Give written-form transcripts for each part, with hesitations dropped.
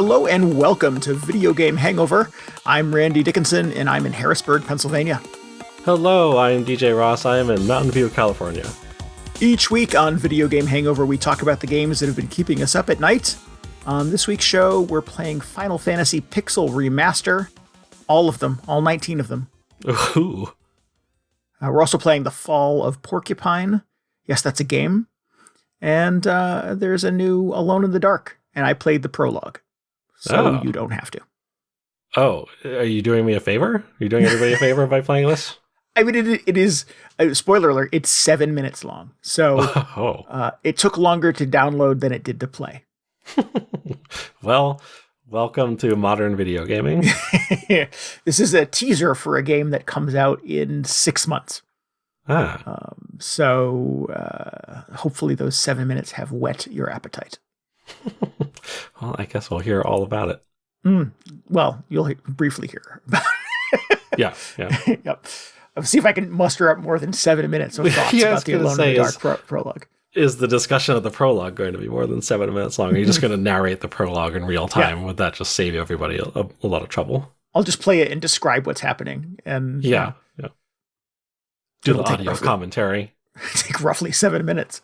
Hello and welcome to Video Game Hangover. I'm Randy Dickinson and I'm in Harrisburg, Pennsylvania. Hello, I'm DJ Ross. I am in Mountain View, California. Each week on Video Game Hangover, we talk about the games that have been keeping us up at night. On this week's show, we're playing Final Fantasy Pixel Remaster. All of them, all 19 of them. Ooh. We're also playing The Fall of Porcupine. Yes, that's a game. And there's a new Alone in the Dark. And I played the Prologue. So you don't have to. Oh, are you doing me a favor? Are you doing everybody a favor by playing this? I mean, it is, spoiler alert, it's 7 minutes long. So it took longer to download than it did to play. Well, welcome to modern video gaming. This is a teaser for a game that comes out in 6 months. So hopefully those 7 minutes have whet your appetite. Well, I guess we'll hear all about it. Well, you'll briefly hear about it. Yeah. Yep. I'll see if I can muster up more than 7 minutes of thoughts about the Alone in the Dark prologue. Is the discussion of the prologue going to be more than 7 minutes long? Are you just going to narrate the prologue in real time? Yeah. Would that just save everybody a lot of trouble? I'll just play it and describe what's happening. And yeah. Do the audio commentary. Take roughly 7 minutes.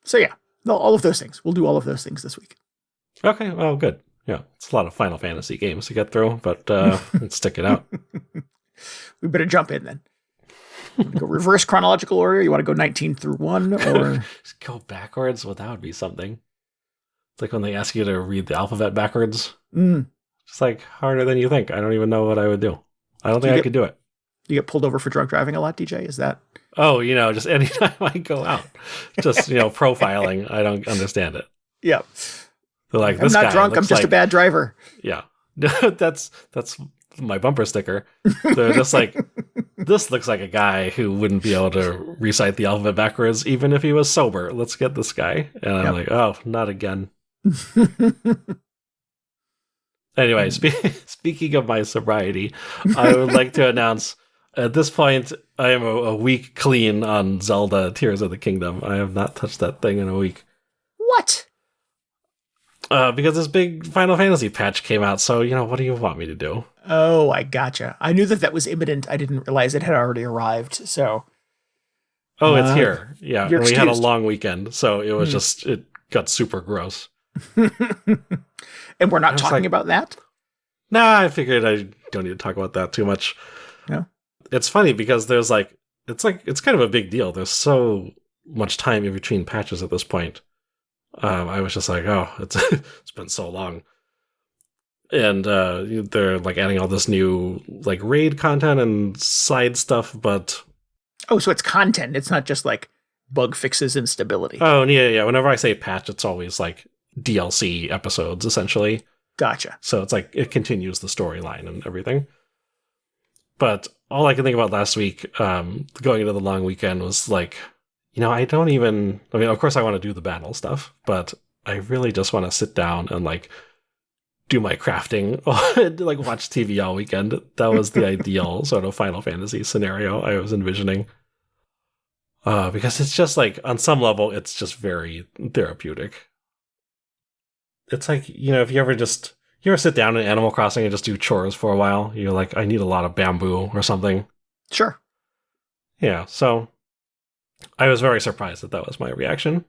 So yeah, all of those things. We'll do all of those things this week. Okay, well, good. Yeah, it's a lot of Final Fantasy games to get through, but let's stick it out. We better jump in then. Go reverse chronological order? You want to go 19 through 1? Or just go backwards? Well, that would be something. It's like when they ask you to read the alphabet backwards. It's like harder than you think. I don't even know what I would do. I don't think I could do it. You get pulled over for drunk driving a lot, DJ? Is that... Oh, just anytime I go out. Just, profiling. I don't understand it. Yeah. They're like, I'm not drunk, I'm just a bad driver. Yeah. That's my bumper sticker. They're just like, this looks like a guy who wouldn't be able to recite the alphabet backwards even if he was sober. Let's get this guy. And I'm like, oh, not again. Anyway, speaking of my sobriety, I would like to announce at this point, I am a week clean on Zelda Tears of the Kingdom. I have not touched that thing in a week. What? Because this big Final Fantasy patch came out, so, what do you want me to do? Oh, I gotcha. I knew that was imminent. I didn't realize it had already arrived, so... Oh, it's here. Yeah, and we had a long weekend, so it was it got super gross. And we're not talking about that? Nah, I figured I don't need to talk about that too much. No? It's funny because there's it's kind of a big deal. There's so much time in between patches at this point. I was just like, oh, it's been so long. And they're adding all this new raid content and side stuff, but... Oh, so it's content. It's not just bug fixes and stability. Oh, yeah. Whenever I say patch, it's always DLC episodes, essentially. Gotcha. So it's it continues the storyline and everything. But all I can think about last week, going into the long weekend, was I don't even... I mean, of course I want to do the battle stuff, but I really just want to sit down and do my crafting, watch TV all weekend. That was the ideal sort of Final Fantasy scenario I was envisioning. Because it's just on some level, it's just very therapeutic. It's if you ever sit down in Animal Crossing and just do chores for a while, you're like, I need a lot of bamboo or something. Sure. Yeah, so I was very surprised that was my reaction.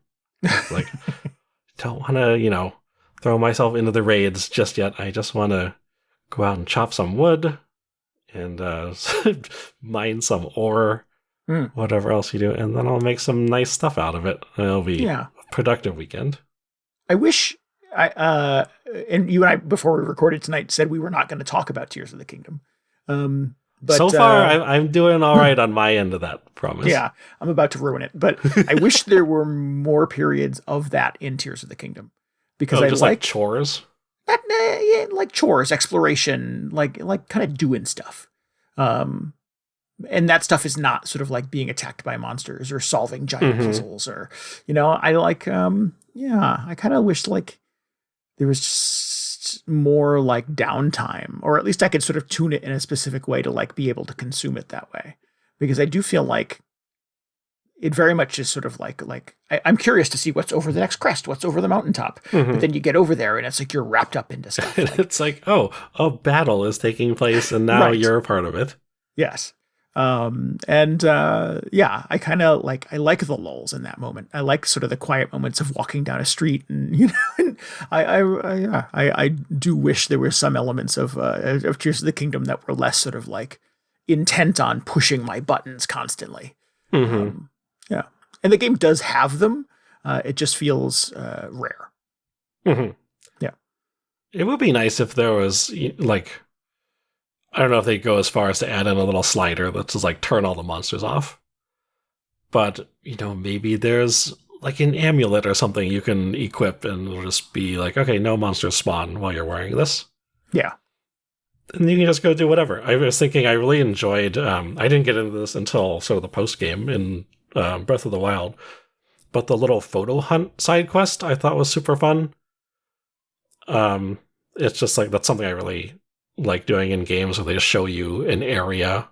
Don't want to, throw myself into the raids just yet. I just want to go out and chop some wood and mine some ore, whatever else you do, and then I'll make some nice stuff out of it. It'll be a productive weekend. I wish... and you and I, before we recorded tonight, said we were not going to talk about Tears of the Kingdom. But so far, I'm doing all right on my end of that promise. Yeah, I'm about to ruin it. But I wish there were more periods of that in Tears of the Kingdom. Because I just like chores? Chores, exploration, kind of doing stuff. And that stuff is not sort of being attacked by monsters or solving giant puzzles or, I I kind of wish there was just more downtime, or at least I could sort of tune it in a specific way to be able to consume it that way. Because I do feel it very much is sort of like I'm curious to see what's over the next crest, what's over the mountaintop. But then you get over there and it's like you're wrapped up into stuff. It's like, oh, a battle is taking place and now you're a part of it. Yes. I kind of I like the lulls in that moment. I like sort of the quiet moments of walking down a street, and and I do wish there were some elements of Tears of the Kingdom that were less sort of like intent on pushing my buttons constantly. And the game does have them. It just feels rare. Yeah, it would be nice if there was like, I don't know if they go as far as to add in a little slider that's just like turn all the monsters off. But, maybe there's like an amulet or something you can equip and it'll just be like, okay, no monsters spawn while you're wearing this. Yeah. And you can just go do whatever. I was thinking I really enjoyed, I didn't get into this until sort of the post game in Breath of the Wild, but the little photo hunt side quest I thought was super fun. It's just like, that's something I really like doing in games where they just show you an area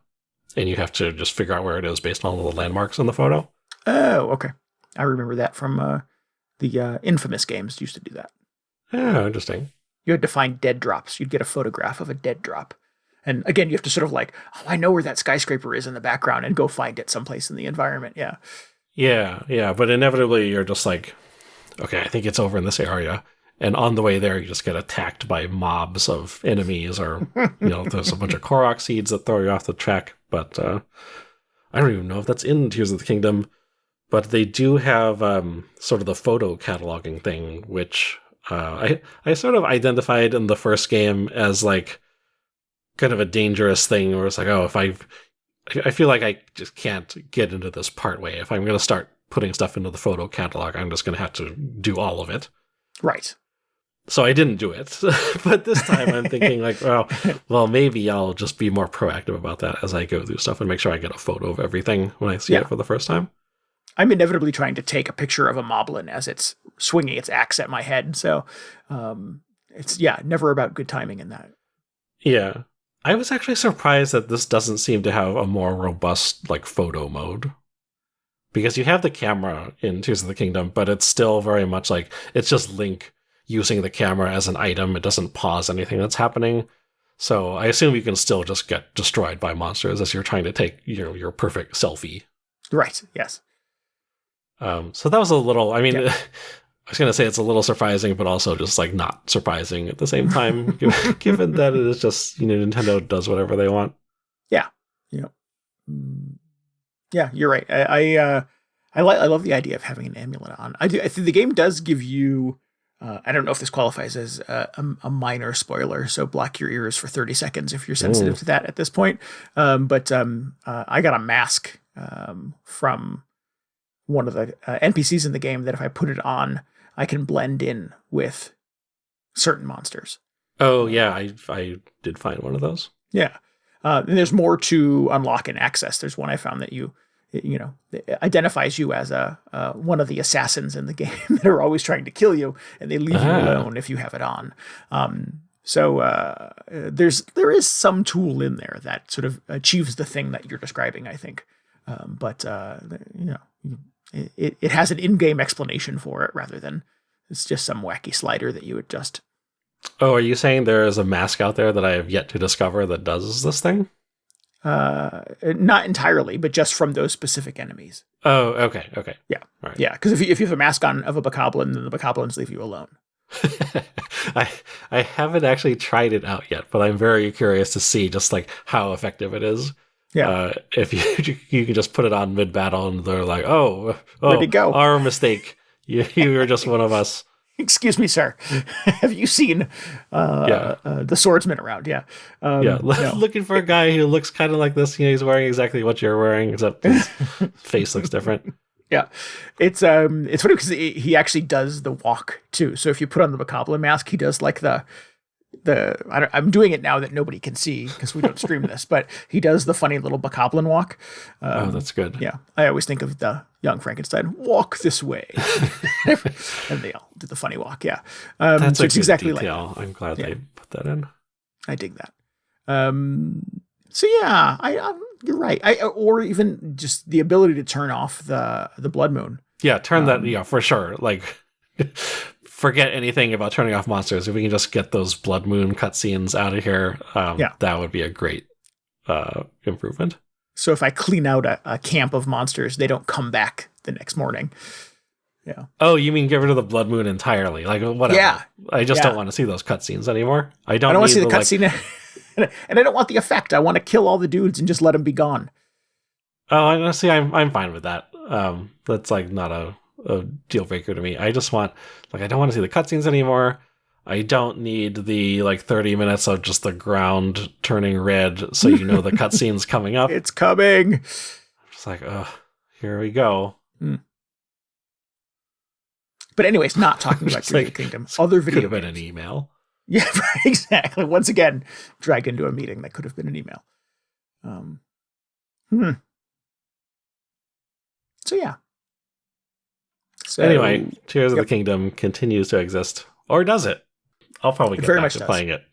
and you have to just figure out where it is based on all the landmarks in the photo. Oh, okay. I remember that from the Infamous games used to do that. Oh, interesting. You had to find dead drops. You'd get a photograph of a dead drop. And again, you have to sort of like, oh, I know where that skyscraper is in the background and go find it someplace in the environment. Yeah. Yeah. But inevitably you're just like, okay, I think it's over in this area. And on the way there, you just get attacked by mobs of enemies, or, there's a bunch of Korok seeds that throw you off the track. But I don't even know if that's in Tears of the Kingdom. But they do have sort of the photo cataloging thing, which I sort of identified in the first game as like kind of a dangerous thing, where it's like, oh, if I feel like I just can't get into this part way. If I'm going to start putting stuff into the photo catalog, I'm just going to have to do all of it. Right. So I didn't do it. But this time I'm thinking like, well, maybe I'll just be more proactive about that as I go through stuff and make sure I get a photo of everything when I see it for the first time. I'm inevitably trying to take a picture of a moblin as it's swinging its axe at my head. So it's, never about good timing in that. Yeah. I was actually surprised that this doesn't seem to have a more robust like photo mode. Because you have the camera in Tears of the Kingdom, but it's still very much like, it's just Link using the camera as an item. It doesn't pause anything that's happening. So I assume you can still just get destroyed by monsters as you're trying to take your perfect selfie. Right, yes. So that was a little, I was going to say it's a little surprising, but also just like not surprising at the same time, given that it is just, Nintendo does whatever they want. Yeah. Yeah, you're right. I love the idea of having an amulet on. I think the game does give you, I don't know if this qualifies as a minor spoiler, so block your ears for 30 seconds if you're sensitive to that at this point. But I got a mask from one of the NPCs in the game that if I put it on, I can blend in with certain monsters. Oh, yeah, I did find one of those. Yeah. And there's more to unlock and access. There's one I found that it identifies you as one of the assassins in the game that are always trying to kill you, and they leave you alone if you have it on. So there is some tool in there that sort of achieves the thing that you're describing, I think. But it has an in-game explanation for it rather than it's just some wacky slider that you adjust. Oh, are you saying there is a mask out there that I have yet to discover that does this thing? Not entirely, but just from those specific enemies. Oh, okay. Yeah. Right. Yeah, because if you have a mask on of a bokoblin, then the bokoblins leave you alone. I haven't actually tried it out yet, but I'm very curious to see just like how effective it is. Yeah. If you can just put it on mid-battle and they're like, oh, ready to go. Our mistake. You were just one of us. Excuse me, sir. Have you seen the swordsman around? Yeah. Looking for a guy who looks kind of like this. He's wearing exactly what you're wearing, except his face looks different. Yeah. It's funny because he actually does the walk too. So if you put on the bokoblin mask, he does like I'm doing it now that nobody can see because we don't stream this, but he does the funny little bokoblin walk. That's good. Yeah. I always think of the Young Frankenstein, walk this way. And they all do the funny walk. Yeah. That's so it's exactly detail. I'm glad they put that in. I dig that. So yeah, you're right. Or even just the ability to turn off the blood moon. Yeah, turn that, for sure. Like, forget anything about turning off monsters. If we can just get those blood moon cutscenes out of here, that would be a great improvement. So if I clean out a camp of monsters, they don't come back the next morning. Yeah. Oh, you mean get rid of the blood moon entirely? Like, whatever. Yeah. I just don't want to see those cutscenes anymore. I don't want to see the cutscene. And I don't want the effect. I want to kill all the dudes and just let them be gone. Oh, honestly, I'm fine with that. That's like not a deal breaker to me. I just want, like, I don't want to see the cutscenes anymore. I don't need the 30 minutes of just the ground turning red so you know the cutscene's coming up. It's coming. It's like, here we go. But anyways, not talking about Video Kingdom. Other video could have games. Been an email. Yeah, exactly. Once again, dragged into a meeting that could have been an email. So yeah. So anyway, Tears of the Kingdom continues to exist, or does it? I'll probably get back to playing it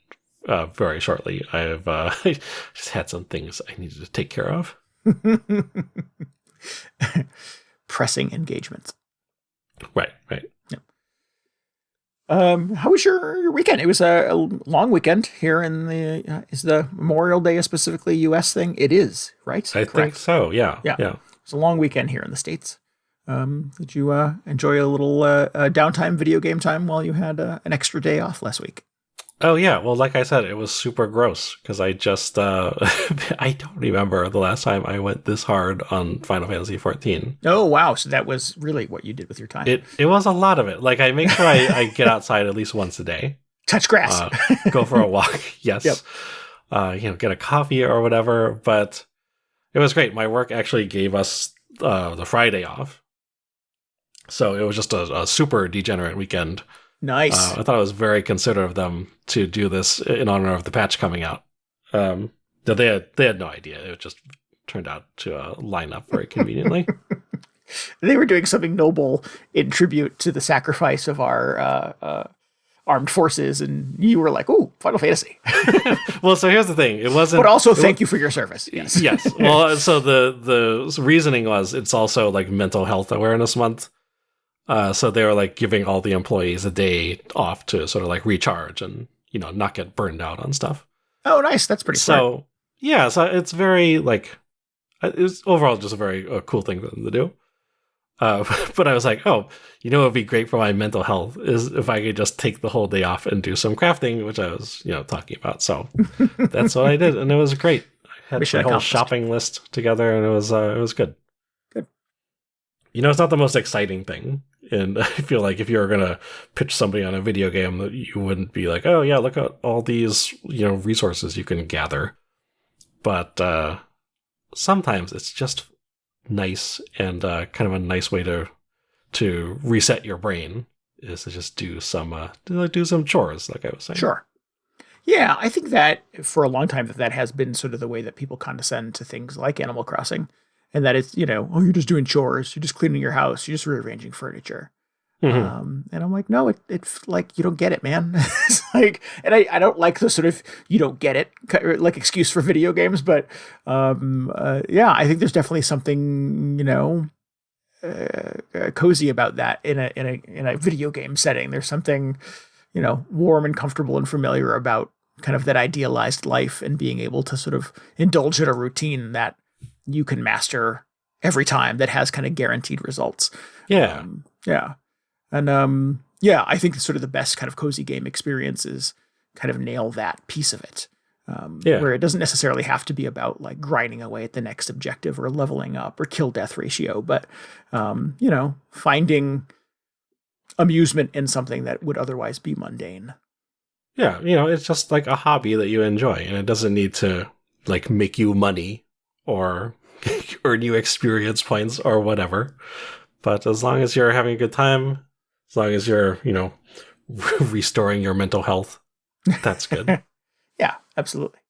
very shortly. I've just had some things I needed to take care of. Pressing engagements. Right. Yep. How was your weekend? It was a long weekend here in the. Is the Memorial Day a specifically U.S. thing? It is, right? I think so. Yeah. It's a long weekend here in the States. Did you enjoy a little downtime, video game time, while you had an extra day off last week? Oh, yeah. Well, like I said, it was super gross because I just, I don't remember the last time I went this hard on Final Fantasy XIV. Oh, wow. So that was really what you did with your time. It was a lot of it. Like, I make sure I get outside at least once a day. Touch grass. Go for a walk. Yes. Yep. Get a coffee or whatever. But it was great. My work actually gave us the Friday off. So it was just a super degenerate weekend. Nice. I thought it was very considerate of them to do this in honor of the patch coming out. They had no idea. It just turned out to line up very conveniently. They were doing something noble in tribute to the sacrifice of our armed forces, and you were like, "Ooh, Final Fantasy." Well, so here's the thing: it wasn't. But also, thank you for your service. Yes. Yes. Well, so the reasoning was it's also like Mental Health Awareness Month. So they were like giving all the employees a day off to sort of like recharge and, not get burned out on stuff. Oh, nice. That's pretty smart. So, yeah, so it's very like, it's overall just a very cool thing for them to do. But I was like, what would be great for my mental health is if I could just take the whole day off and do some crafting, which I was, talking about. So that's what I did. And it was great. I had my whole shopping list together and it was good. Good. It's not the most exciting thing. And I feel like if you were going to pitch somebody on a video game, that you wouldn't be like, oh, yeah, look at all these, resources you can gather. But sometimes it's just nice and kind of a nice way to reset your brain is to just do some chores, like I was saying. Sure. Yeah, I think that for a long time that has been sort of the way that people condescend to things like Animal Crossing. And that it's, you're just doing chores, you're just cleaning your house, you're just rearranging furniture. Mm-hmm. And I'm like, no, it's like, you don't get it, man. It's like, and I don't like the sort of, you don't get it, like excuse for video games. But I think there's definitely something, cozy about that in a video game setting. There's something, warm and comfortable and familiar about kind of that idealized life and being able to sort of indulge in a routine that you can master every time that has kind of guaranteed results. Yeah. And I think sort of the best kind of cozy game experiences kind of nail that piece of it. Where it doesn't necessarily have to be about like grinding away at the next objective or leveling up or kill death ratio, but, finding amusement in something that would otherwise be mundane. Yeah. It's just like a hobby that you enjoy and it doesn't need to like make you money or earn you experience points or whatever. But as long as you're having a good time, as long as you're, restoring your mental health, that's good. Yeah, absolutely.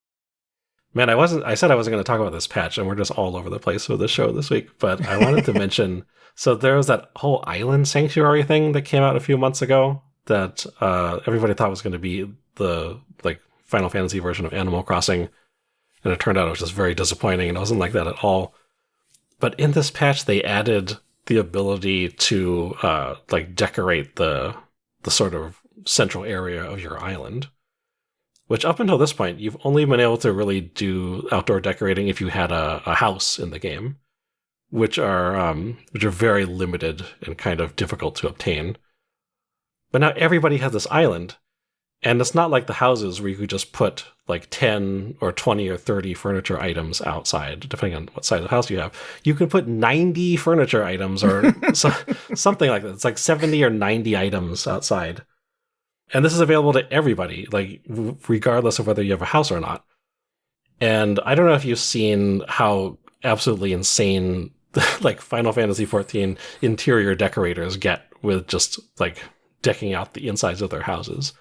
Man, I said I wasn't going to talk about this patch and we're just all over the place with the show this week, but I wanted to mention, so there was that whole island sanctuary thing that came out a few months ago that everybody thought was going to be the like Final Fantasy version of Animal Crossing. and it turned out it was just very disappointing, and it wasn't like that at all. But in this patch, they added the ability to decorate the sort of central area of your island, which up until this point, you've only been able to really do outdoor decorating if you had a house in the game, which are very limited and kind of difficult to obtain. But now everybody has this island, and it's not like the houses where you could just put like 10 or 20 or 30 furniture items outside, depending on what size of house you have. You can put 90 furniture items or something like that. It's like 70 or 90 items outside. And this is available to everybody, like regardless of whether you have a house or not. And I don't know if you've seen how absolutely insane like Final Fantasy XIV interior decorators get with just like decking out the insides of their houses.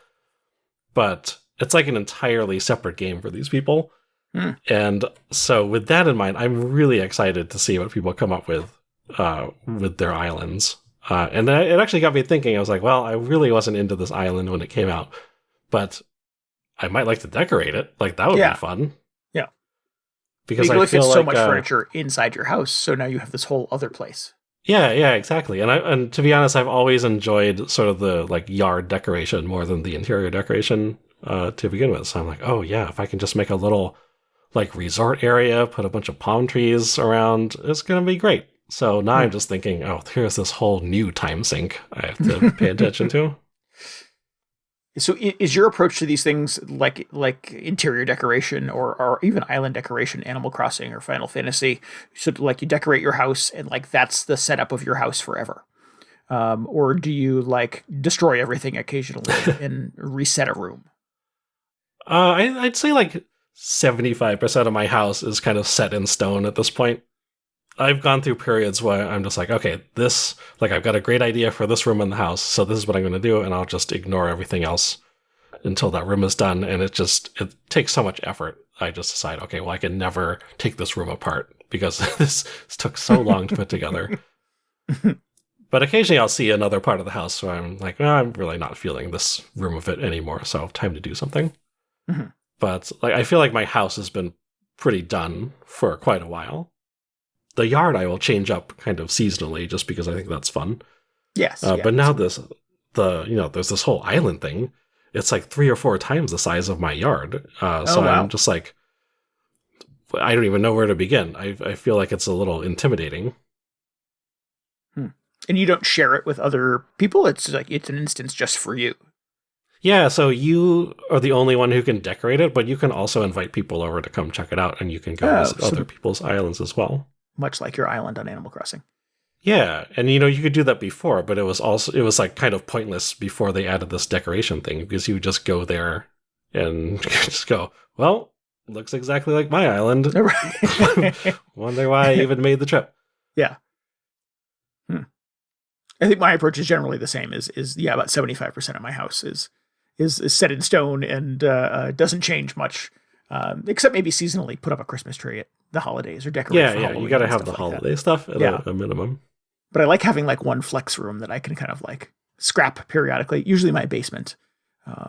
But it's like an entirely separate game for these people. And so with that in mind, I'm really excited to see what people come up with their islands. And it actually got me thinking. I was like, well, I really wasn't into this island when it came out, but I might like to decorate it. Like, that would be fun. Yeah. Because you can I only feel fit so like, much furniture inside your house, so now you have this whole other place. Yeah, exactly. And to be honest, I've always enjoyed sort of the like yard decoration more than the interior decoration to begin with. So I'm like, oh yeah, if I can just make a little like resort area, put a bunch of palm trees around, it's going to be great. So now I'm just thinking, oh, here's this whole new time sink I have to pay attention to. So is your approach to these things like interior decoration or even island decoration, Animal Crossing or Final Fantasy? So like you decorate your house and like that's the setup of your house forever? Or do you like destroy everything occasionally and reset a room? I'd say like 75% of my house is kind of set in stone at this point. I've gone through periods where I'm just like, okay, I've got a great idea for this room in the house, so this is what I'm going to do, and I'll just ignore everything else until that room is done, and it takes so much effort. I just decide, okay, well, I can never take this room apart because this took so long to put together. But occasionally I'll see another part of the house where I'm like, oh, I'm really not feeling this room of it anymore, so time to do something. Mm-hmm. But like, I feel like my house has been pretty done for quite a while. The yard I will change up kind of seasonally just because I think that's fun. Yes. But now there's this whole island thing. It's like 3 or 4 times the size of my yard. Wow. I'm just like, I don't even know where to begin. I feel like it's a little intimidating. And you don't share it with other people? It's like, it's an instance just for you. Yeah, so you are the only one who can decorate it, but you can also invite people over to come check it out, and you can go visit other people's islands as well. Much like your island on Animal Crossing. Yeah, and you could do that before, but it was like kind of pointless before they added this decoration thing, because you would just go there and just go, well, looks exactly like my island. Wonder why I even made the trip. Yeah. I think my approach is generally the same. Is about 75% of my house is set in stone and doesn't change much, except maybe seasonally put up a Christmas tree at the holidays or decorate for Halloween. You got to have the holiday stuff at a minimum. But I like having like one flex room that I can kind of like scrap periodically, usually my basement.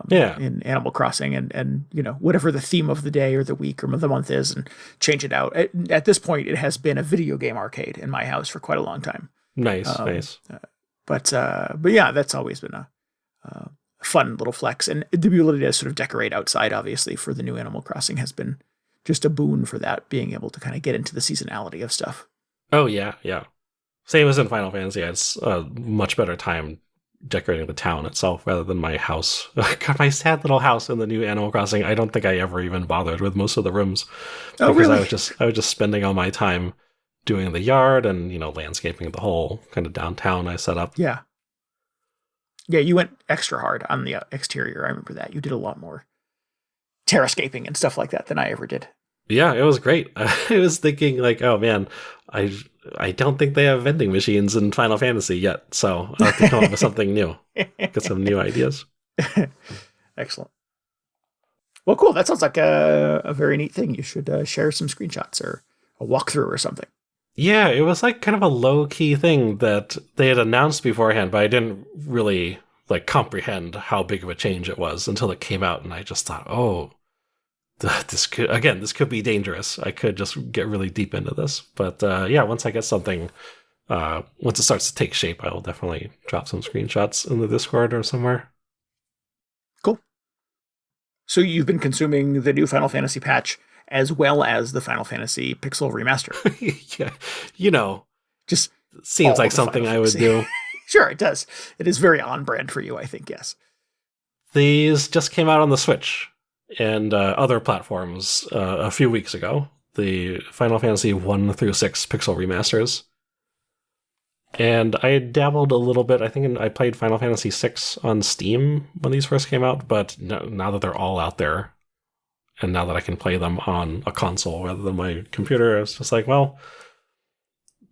In Animal Crossing and whatever the theme of the day or the week or the month is, and change it out. At this point, it has been a video game arcade in my house for quite a long time. Nice. But yeah, that's always been a fun little flex, and the ability to sort of decorate outside, obviously, for the new Animal Crossing has been just a boon for that, being able to kind of get into the seasonality of stuff. Oh yeah. Same as in Final Fantasy, it's a much better time decorating the town itself rather than my house. God, my sad little house in the new Animal Crossing. I don't think I ever even bothered with most of the rooms because really? I was just spending all my time doing the yard and landscaping the whole kind of downtown I set up. Yeah, you went extra hard on the exterior. I remember that you did a lot more terrascaping and stuff like that than I ever did. Yeah, it was great. I was thinking like, oh man, I don't think they have vending machines in Final Fantasy yet, so I'll have to come up with something new. Get some new ideas. Excellent. Well, cool. That sounds like a very neat thing. You should share some screenshots or a walkthrough or something. Yeah, it was like kind of a low-key thing that they had announced beforehand, but I didn't really like comprehend how big of a change it was until it came out, and I just thought, oh, this could be dangerous. I could just get really deep into this. But yeah, once I get something, once it starts to take shape, I will definitely drop some screenshots in the Discord or somewhere. Cool. So you've been consuming the new Final Fantasy patch as well as the Final Fantasy Pixel Remaster. Yeah, just seems like something I would do. Sure, it does. It is very on brand for you, I think, yes. These just came out on the Switch and other platforms a few weeks ago. The Final Fantasy 1 through 6 Pixel Remasters. And I dabbled a little bit. I think I played Final Fantasy 6 on Steam when these first came out, but now that they're all out there, and now that I can play them on a console rather than my computer, it's just like, well,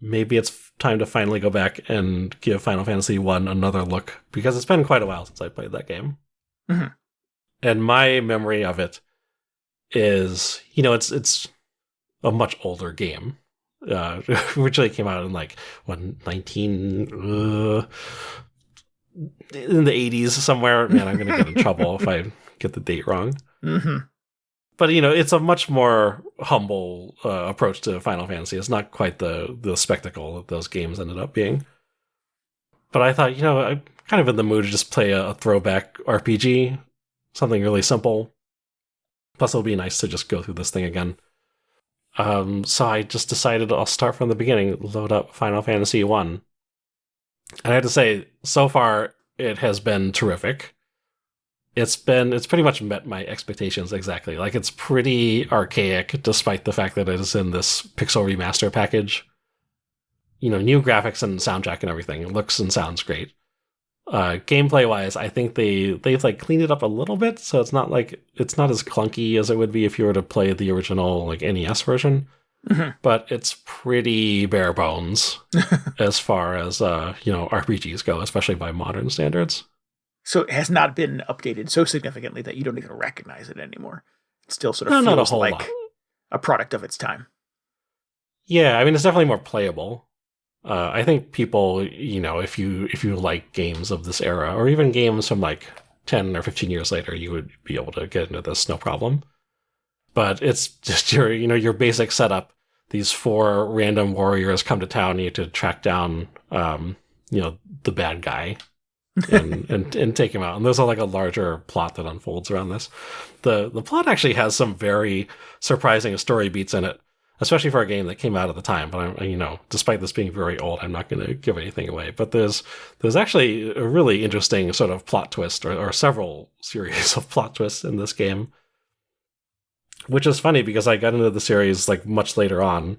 maybe it's time to finally go back and give Final Fantasy 1 another look, because it's been quite a while since I played that game. Mm-hmm. And my memory of it is, it's a much older game. Originally came out in in the 80s somewhere. Man, I'm going to get in trouble if I get the date wrong. Mm-hmm. But, it's a much more humble approach to Final Fantasy. It's not quite the spectacle that those games ended up being. But I thought, I'm kind of in the mood to just play a throwback RPG, something really simple. Plus, it'll be nice to just go through this thing again. So I just decided I'll start from the beginning, load up Final Fantasy 1. And I have to say, so far, it has been terrific. It's pretty much met my expectations exactly. Like, it's pretty archaic, despite the fact that it is in this Pixel Remaster package. New graphics and soundtrack and everything. It looks and sounds great. Gameplay-wise, I think they've cleaned it up a little bit, so it's not as clunky as it would be if you were to play the original NES version. Mm-hmm. But it's pretty bare bones as far as RPGs go, especially by modern standards. So it has not been updated so significantly that you don't even recognize it anymore. It still sort of feels like a product of its time. Yeah, I mean, it's definitely more playable. I think people, if you like games of this era, or even games from 10 or 15 years later, you would be able to get into this no problem. But it's just your basic setup. These 4 random warriors come to town, you have to track down, the bad guy. and take him out. And there's a larger plot that unfolds around this. The plot actually has some very surprising story beats in it, especially for a game that came out at the time. But despite this being very old, I'm not going to give anything away. But there's actually a really interesting sort of plot twist, or several series of plot twists in this game, which is funny because I got into the series much later on,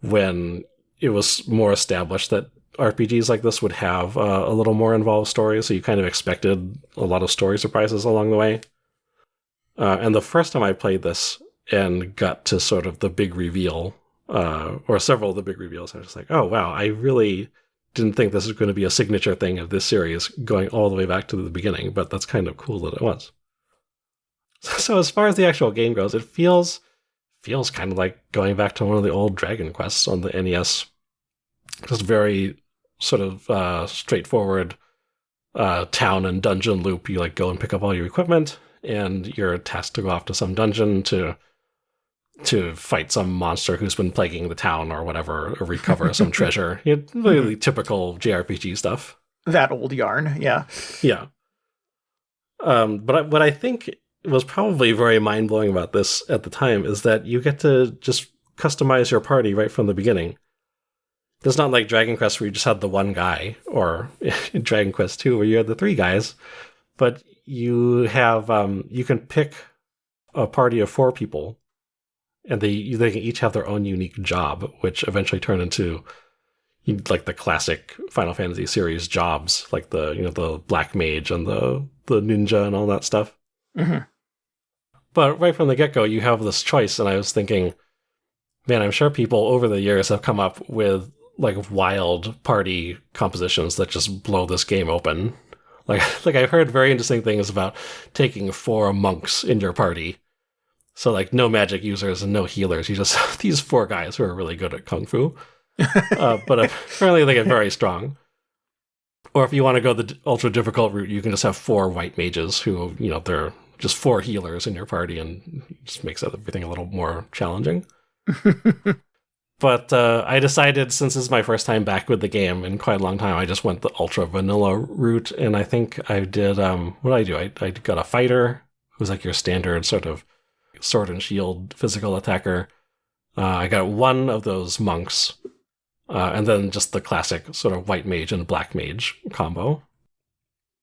when it was more established that RPGs like this would have a little more involved story, so you kind of expected a lot of story surprises along the way. And the first time I played this and got to sort of the big reveal, or several of the big reveals, I was just like, oh wow, I really didn't think this was going to be a signature thing of this series going all the way back to the beginning, but that's kind of cool that it was. So as far as the actual game goes, it feels kind of like going back to one of the old Dragon Quests on the NES. Just very sort of straightforward town and dungeon loop. You go and pick up all your equipment, and you're tasked to go off to some dungeon to fight some monster who's been plaguing the town or whatever, or recover some treasure. Really typical JRPG stuff. That old yarn, yeah. Yeah. But what I think was probably very mind-blowing about this at the time is that you get to just customize your party right from the beginning. It's not like Dragon Quest where you just had the one guy, or in Dragon Quest II where you had the 3 guys, but you have you can pick a party of 4 people, and they can each have their own unique job, which eventually turn into the classic Final Fantasy series jobs, like the Black Mage and the Ninja and all that stuff. Mm-hmm. But right from the get-go, you have this choice, and I was thinking, man, I'm sure people over the years have come up with wild party compositions that just blow this game open. I've heard very interesting things about taking 4 monks in your party. So no magic users and no healers. You just these 4 guys who are really good at kung fu. But apparently they get very strong. Or if you want to go the ultra difficult route, you can just have 4 white mages who, they're just 4 healers in your party, and it just makes everything a little more challenging. But I decided, since this is my first time back with the game in quite a long time, I just went the ultra vanilla route, and I think I did, what did I do? I got a fighter, who's like your standard sort of sword and shield physical attacker. I got one of those monks, and then just the classic sort of white mage and black mage combo.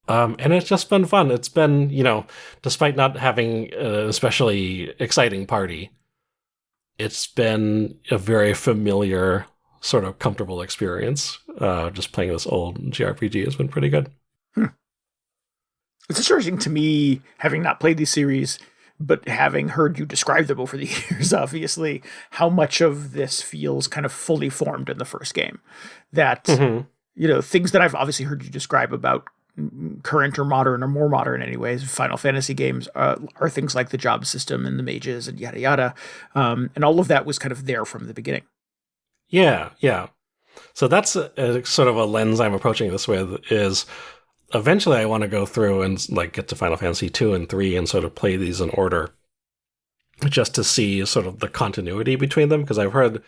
And it's just been fun. It's been, despite not having an especially exciting party, it's been a very familiar, sort of comfortable experience. Just playing this old JRPG has been pretty good. It's interesting to me, having not played these series, but having heard you describe them over the years, obviously, how much of this feels kind of fully formed in the first game. That, things that I've obviously heard you describe about current or more modern anyways, Final Fantasy games are things like the job system and the mages and yada yada. And all of that was kind of there from the beginning. Yeah. So that's a sort of a lens I'm approaching this with, is eventually I want to go through and like get to Final Fantasy 2 and 3 and sort of play these in order, just to see sort of the continuity between them, because I've heard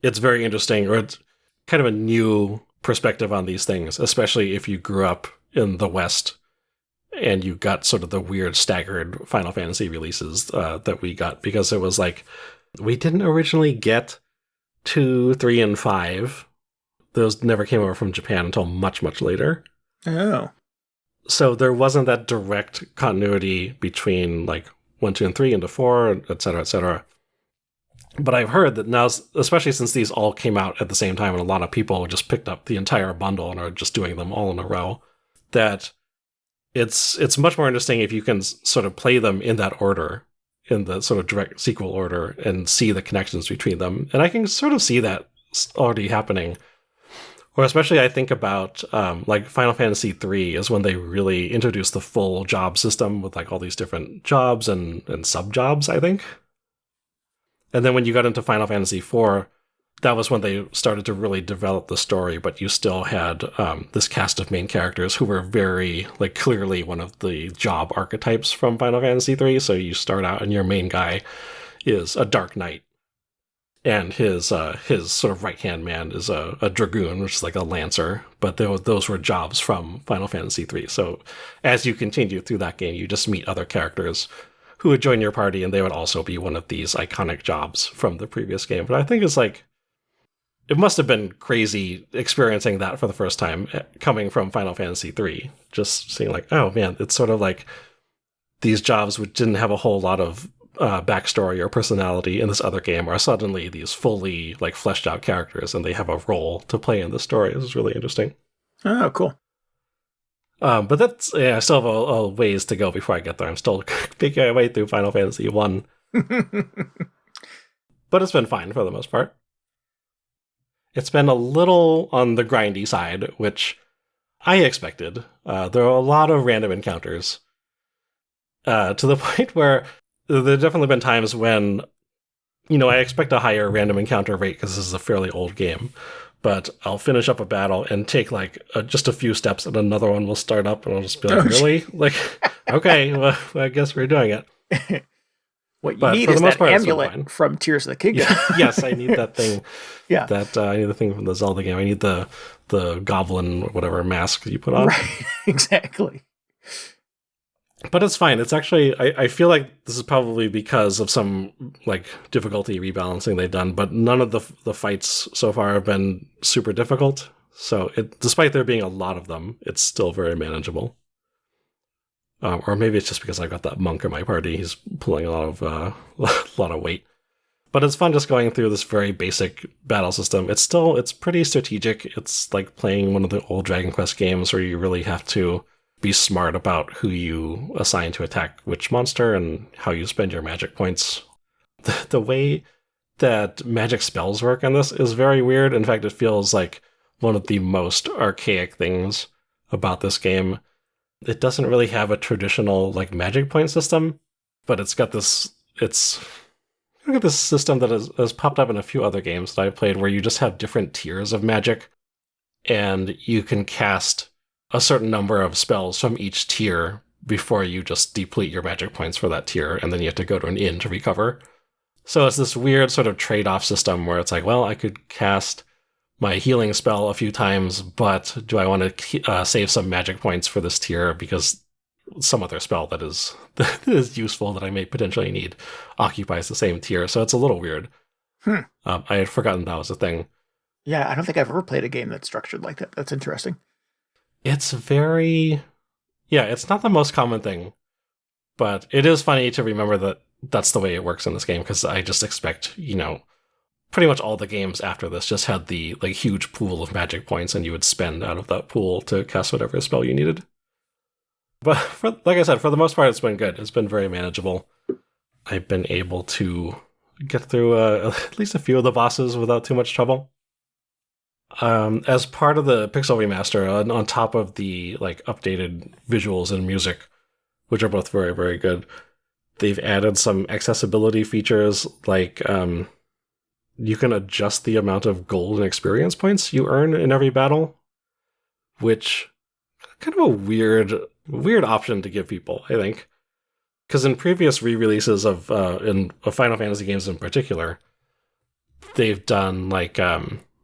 it's very interesting, or it's kind of a new perspective on these things, especially if you grew up in the West and you got sort of the weird staggered Final Fantasy releases that we got, because it was like, we didn't originally get 2, 3, and 5. Those never came over from Japan until much, much later. Oh. So there wasn't that direct continuity between like 1, 2, and 3 into 4, et cetera, et cetera. But I've heard that now, especially since these all came out at the same time and a lot of people just picked up the entire bundle and are just doing them all in a row, that it's much more interesting if you can sort of play them in that order, in the sort of direct sequel order, and see the connections between them. And I can sort of see that already happening. Or especially I think about like Final Fantasy III is when they really introduced the full job system with like all these different jobs and sub-jobs, I think. And then when you got into Final Fantasy IV, that was when they started to really develop the story, but you still had this cast of main characters who were very, like, clearly one of the job archetypes from Final Fantasy III. So you start out and your main guy is a Dark Knight, and his sort of right-hand man is a Dragoon, which is like a Lancer, but those were jobs from Final Fantasy III. So as you continue through that game, you just meet other characters who would join your party, and they would also be one of these iconic jobs from the previous game. But I think it's like, it must have been crazy experiencing that for the first time, coming from Final Fantasy III. Just seeing like, oh man, it's sort of like these jobs which didn't have a whole lot of backstory or personality in this other game are suddenly these fully like fleshed out characters, and they have a role to play in the story. This is really interesting. Oh, cool. But that's, I still have a ways to go before I get there. I'm still picking my way through Final Fantasy 1. But it's been fine for the most part. It's been a little on the grindy side, which I expected. There are a lot of random encounters, to the point where there have definitely been times when, I expect a higher random encounter rate because this is a fairly old game. But I'll finish up a battle and take like just a few steps, and another one will start up, and I'll just be like, really? Like, okay, well, I guess we're doing it. What you need is that amulet from Tears of the Kingdom. Yes, I need that thing. Yeah. I need the thing from the Zelda game. I need the goblin, whatever mask you put on. Right, exactly. But it's fine. It's actually, I feel like this is probably because of some like difficulty rebalancing they've done, but none of the fights so far have been super difficult. So despite there being a lot of them, it's still very manageable. Or maybe it's just because I've got that monk in my party. He's pulling a lot of weight. But it's fun just going through this very basic battle system. It's pretty strategic. It's like playing one of the old Dragon Quest games where you really have to be smart about who you assign to attack which monster and how you spend your magic points. The way that magic spells work in this is very weird. In fact, it feels like one of the most archaic things about this game. It doesn't really have a traditional like magic point system, but it's got this system that has popped up in a few other games that I've played where you just have different tiers of magic, and you can cast a certain number of spells from each tier before you just deplete your magic points for that tier, and then you have to go to an inn to recover. So it's this weird sort of trade-off system where it's like, well, I could cast my healing spell a few times, but do I want to save some magic points for this tier because some other spell that is useful that I may potentially need occupies the same tier? So it's a little weird. I had forgotten that was a thing. Yeah, I don't think I've ever played a game that's structured like that. That's interesting. It's very... Yeah, it's not the most common thing, but it is funny to remember that that's the way it works in this game, because I just expect, pretty much all the games after this just had the huge pool of magic points, and you would spend out of that pool to cast whatever spell you needed. But like I said, for the most part, it's been good. It's been very manageable. I've been able to get through at least a few of the bosses without too much trouble. As part of the Pixel Remaster, on top of the updated visuals and music, which are both very, very good, they've added some accessibility features, you can adjust the amount of gold and experience points you earn in every battle, which kind of a weird option to give people, I think. Because in previous re-releases of Final Fantasy games in particular, they've done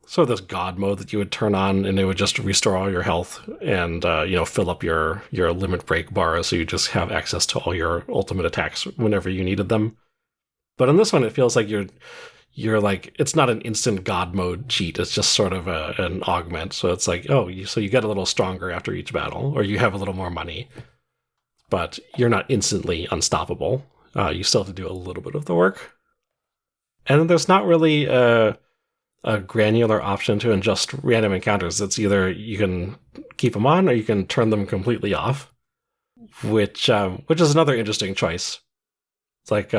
sort of this god mode that you would turn on, and it would just restore all your health and fill up your limit break bar, so you just have access to all your ultimate attacks whenever you needed them. But in this one, it feels like you're it's not an instant god mode cheat. It's just sort of an augment. So it's like, so you get a little stronger after each battle, or you have a little more money, but you're not instantly unstoppable. You still have to do a little bit of the work. And then there's not really a granular option to adjust random encounters. It's either you can keep them on or you can turn them completely off, which is another interesting choice. It's like,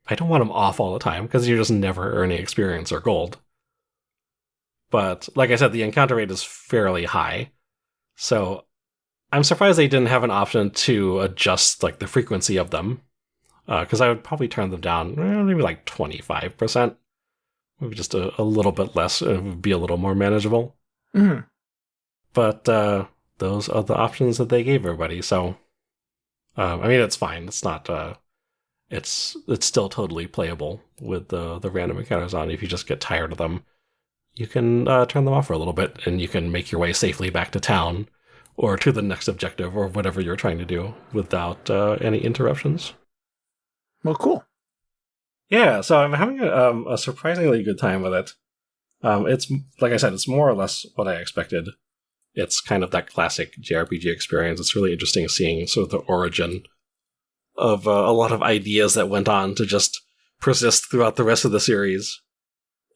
I don't want them off all the time because you're just never earning experience or gold. But like I said, the encounter rate is fairly high. So I'm surprised they didn't have an option to adjust the frequency of them. Because I would probably turn them down maybe 25%. Maybe just a little bit less. It would be a little more manageable. Mm-hmm. But those are the options that they gave everybody. So, it's fine. It's not... It's still totally playable with the random encounters on. If you just get tired of them, you can turn them off for a little bit, and you can make your way safely back to town or to the next objective or whatever you're trying to do without any interruptions. Well, cool. Yeah, so I'm having a surprisingly good time with it. It's, like I said, it's more or less what I expected. It's kind of that classic JRPG experience. It's really interesting seeing sort of the origin of a lot of ideas that went on to just persist throughout the rest of the series.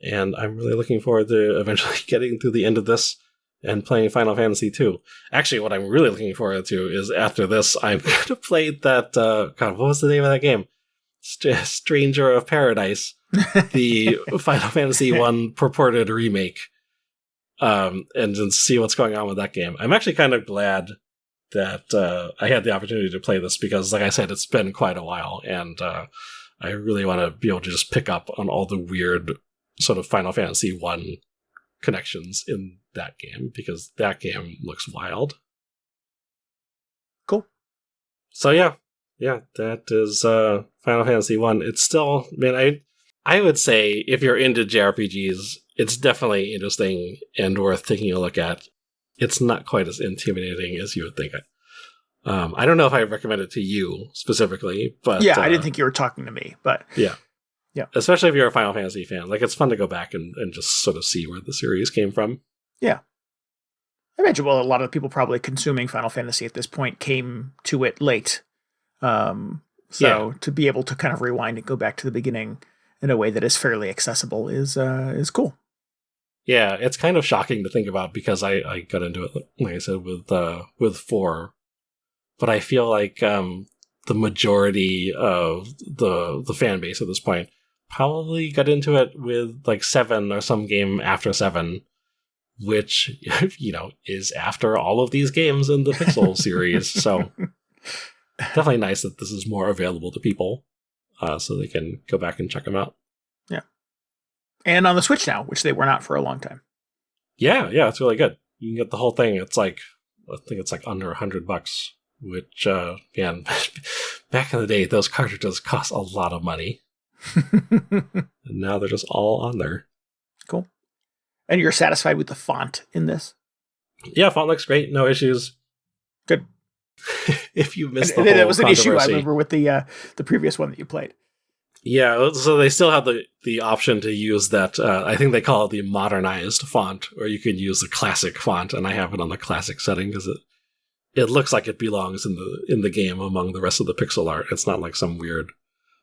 And I'm really looking forward to eventually getting to the end of this and playing Final Fantasy II. Actually, what I'm really looking forward to is after this, I'm going to play that, what was the name of that game? Stranger of Paradise, the Final Fantasy I purported remake, and then see what's going on with that game. I'm actually kind of glad that I had the opportunity to play this because, like I said, it's been quite a while, and I really want to be able to just pick up on all the weird sort of Final Fantasy I connections in that game, because that game looks wild. Cool. So yeah, that is Final Fantasy I. It's still, I would say if you're into JRPGs, it's definitely interesting and worth taking a look at. It's not quite as intimidating as you would think. I don't know if I recommend it to you specifically, but yeah, I didn't think you were talking to me, but yeah. Especially if you're a Final Fantasy fan, it's fun to go back and just sort of see where the series came from. Yeah, I imagine. Well, a lot of the people probably consuming Final Fantasy at this point came to it late, so to be able to kind of rewind and go back to the beginning in a way that is fairly accessible is cool. Yeah, it's kind of shocking to think about because I got into it, like I said, with 4. But I feel like the majority of the fan base at this point probably got into it with 7 or some game after 7, which, is after all of these games in the Pixel series. So definitely nice that this is more available to people so they can go back and check them out. Yeah. And on the Switch now, which they were not for a long time. Yeah, it's really good. You can get the whole thing. It's I think it's under $100 which, man, back in the day, those cartridges cost a lot of money. And now they're just all on there. Cool. And you're satisfied with the font in this? Yeah, font looks great. No issues. Good. If you missed the whole that was an issue I controversy. remember with the previous one that you played. Yeah, so they still have the option to use that, I think they call it the modernized font, or you can use the classic font, and I have it on the classic setting because it looks like it belongs in the game among the rest of the pixel art. It's not like some weird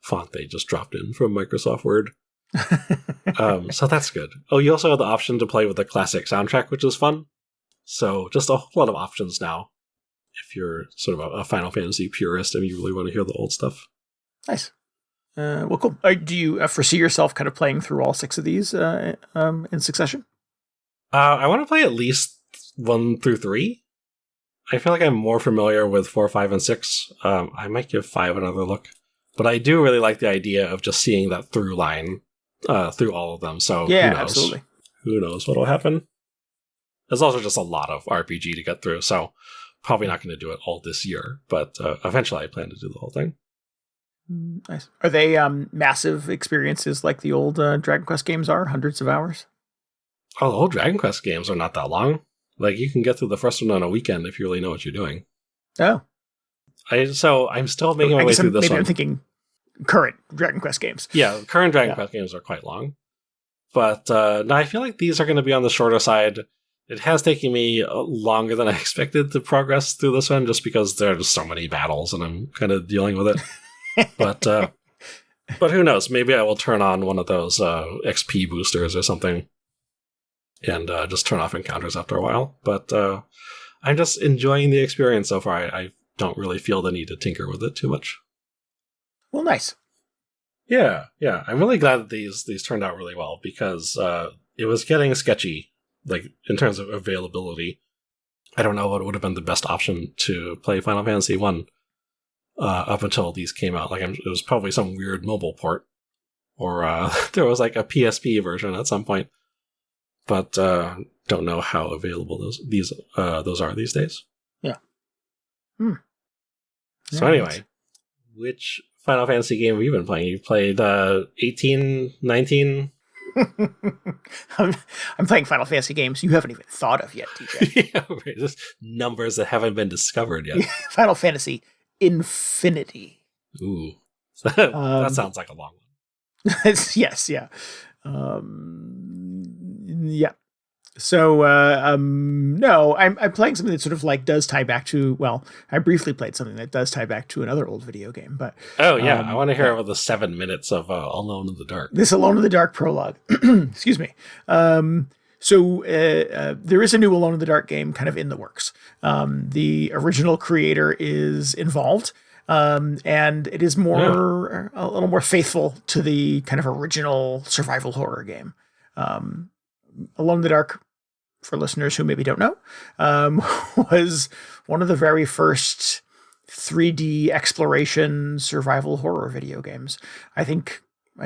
font they just dropped in from Microsoft Word. So that's good. Oh, you also have the option to play with the classic soundtrack, which is fun. So just a whole lot of options now if you're sort of a Final Fantasy purist and you really want to hear the old stuff. Nice. Well, cool. Do you foresee yourself kind of playing through all 6 of these in succession? I want to play at least 1 through 3. I feel like I'm more familiar with 4, 5, and 6. I might give 5 another look. But I do really like the idea of just seeing that through line through all of them. So yeah, who knows? Absolutely. Who knows what will happen? There's also just a lot of RPG to get through, so probably not going to do it all this year. But eventually I plan to do the whole thing. Nice. Are they massive experiences like the old Dragon Quest games are? Hundreds of hours? Oh, the old Dragon Quest games are not that long. Like, you can get through the first one on a weekend if you really know what you're doing. Oh. So I'm still making my way through this one. I'm thinking current Dragon Quest games. Yeah, current Dragon Quest games are quite long. But no, I feel like these are going to be on the shorter side. It has taken me longer than I expected to progress through this one, just because there are just so many battles and I'm kind of dealing with it. But who knows? Maybe I will turn on one of those XP boosters or something and just turn off encounters after a while. But I'm just enjoying the experience so far. I don't really feel the need to tinker with it too much. Well, nice. Yeah. I'm really glad that these turned out really well because it was getting sketchy, like in terms of availability. I don't know what would have been the best option to play Final Fantasy 1. Up until these came out. Like, it was probably some weird mobile port, or there was like a PSP version at some point, but don't know how available those are these days. Yeah. So anyway, which Final Fantasy game have you been playing? You played 18, 19? I'm playing Final Fantasy games you haven't even thought of yet, DJ. Yeah, right. Just numbers that haven't been discovered yet. Final Fantasy Infinity. Ooh. That sounds like a long one. Yes, yeah. Yeah. So, no, I'm playing something that sort of like does tie back to, well, I briefly played something that does tie back to another old video game, but. Oh, yeah. I want to hear about the 7 minutes of Alone in the Dark. This Alone in the Dark prologue. Excuse me. So there is a new Alone in the Dark game kind of in the works. The original creator is involved, and it is a little more faithful to the kind of original survival horror game. Alone in the Dark, for listeners who maybe don't know, was one of the very first 3D exploration survival horror video games. I think,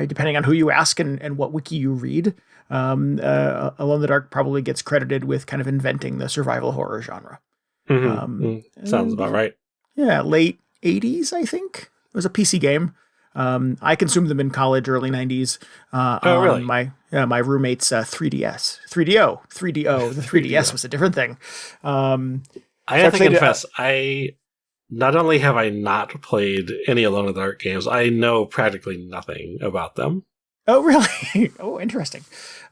depending on who you ask and what wiki you read, Alone in the Dark probably gets credited with kind of inventing the survival horror genre. Sounds about right. Yeah, late 80s, I think. It was a PC game. I consumed them in college, early 90s. Really? My roommate's 3DS. 3DO. The 3DS was a different thing. I have to confess, not only have I not played any Alone in the Dark games, I know practically nothing about them. Oh, really? Oh, interesting.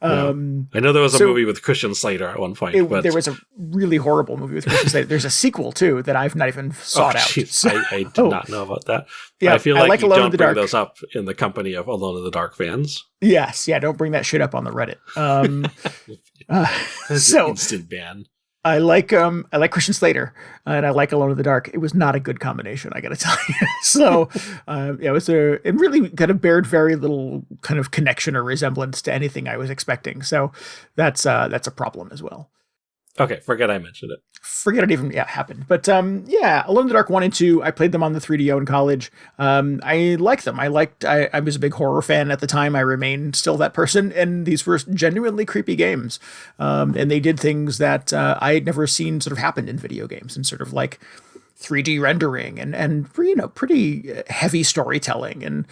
I know there was a movie with Christian Slater at one point. There was a really horrible movie with Christian Slater. There's a sequel, too, that I've not even sought out. So, I did not know about that. Yeah, I feel like you Alone don't bring those up in the company of Alone in the Dark fans. Yes, yeah, don't bring that shit up on the Reddit. So instant ban. I like Christian Slater and I like Alone in the Dark. It was not a good combination, I got to tell you. So, it really kind of bared very little kind of connection or resemblance to anything I was expecting. So that's a problem as well. Okay, forget I mentioned it. Forget it even happened. But Alone in the Dark 1 and 2, I played them on the 3DO in college. I liked them. I was a big horror fan at the time. I remain still that person. And these were genuinely creepy games. And they did things that I had never seen sort of happen in video games, and sort of like 3D rendering and pretty heavy storytelling and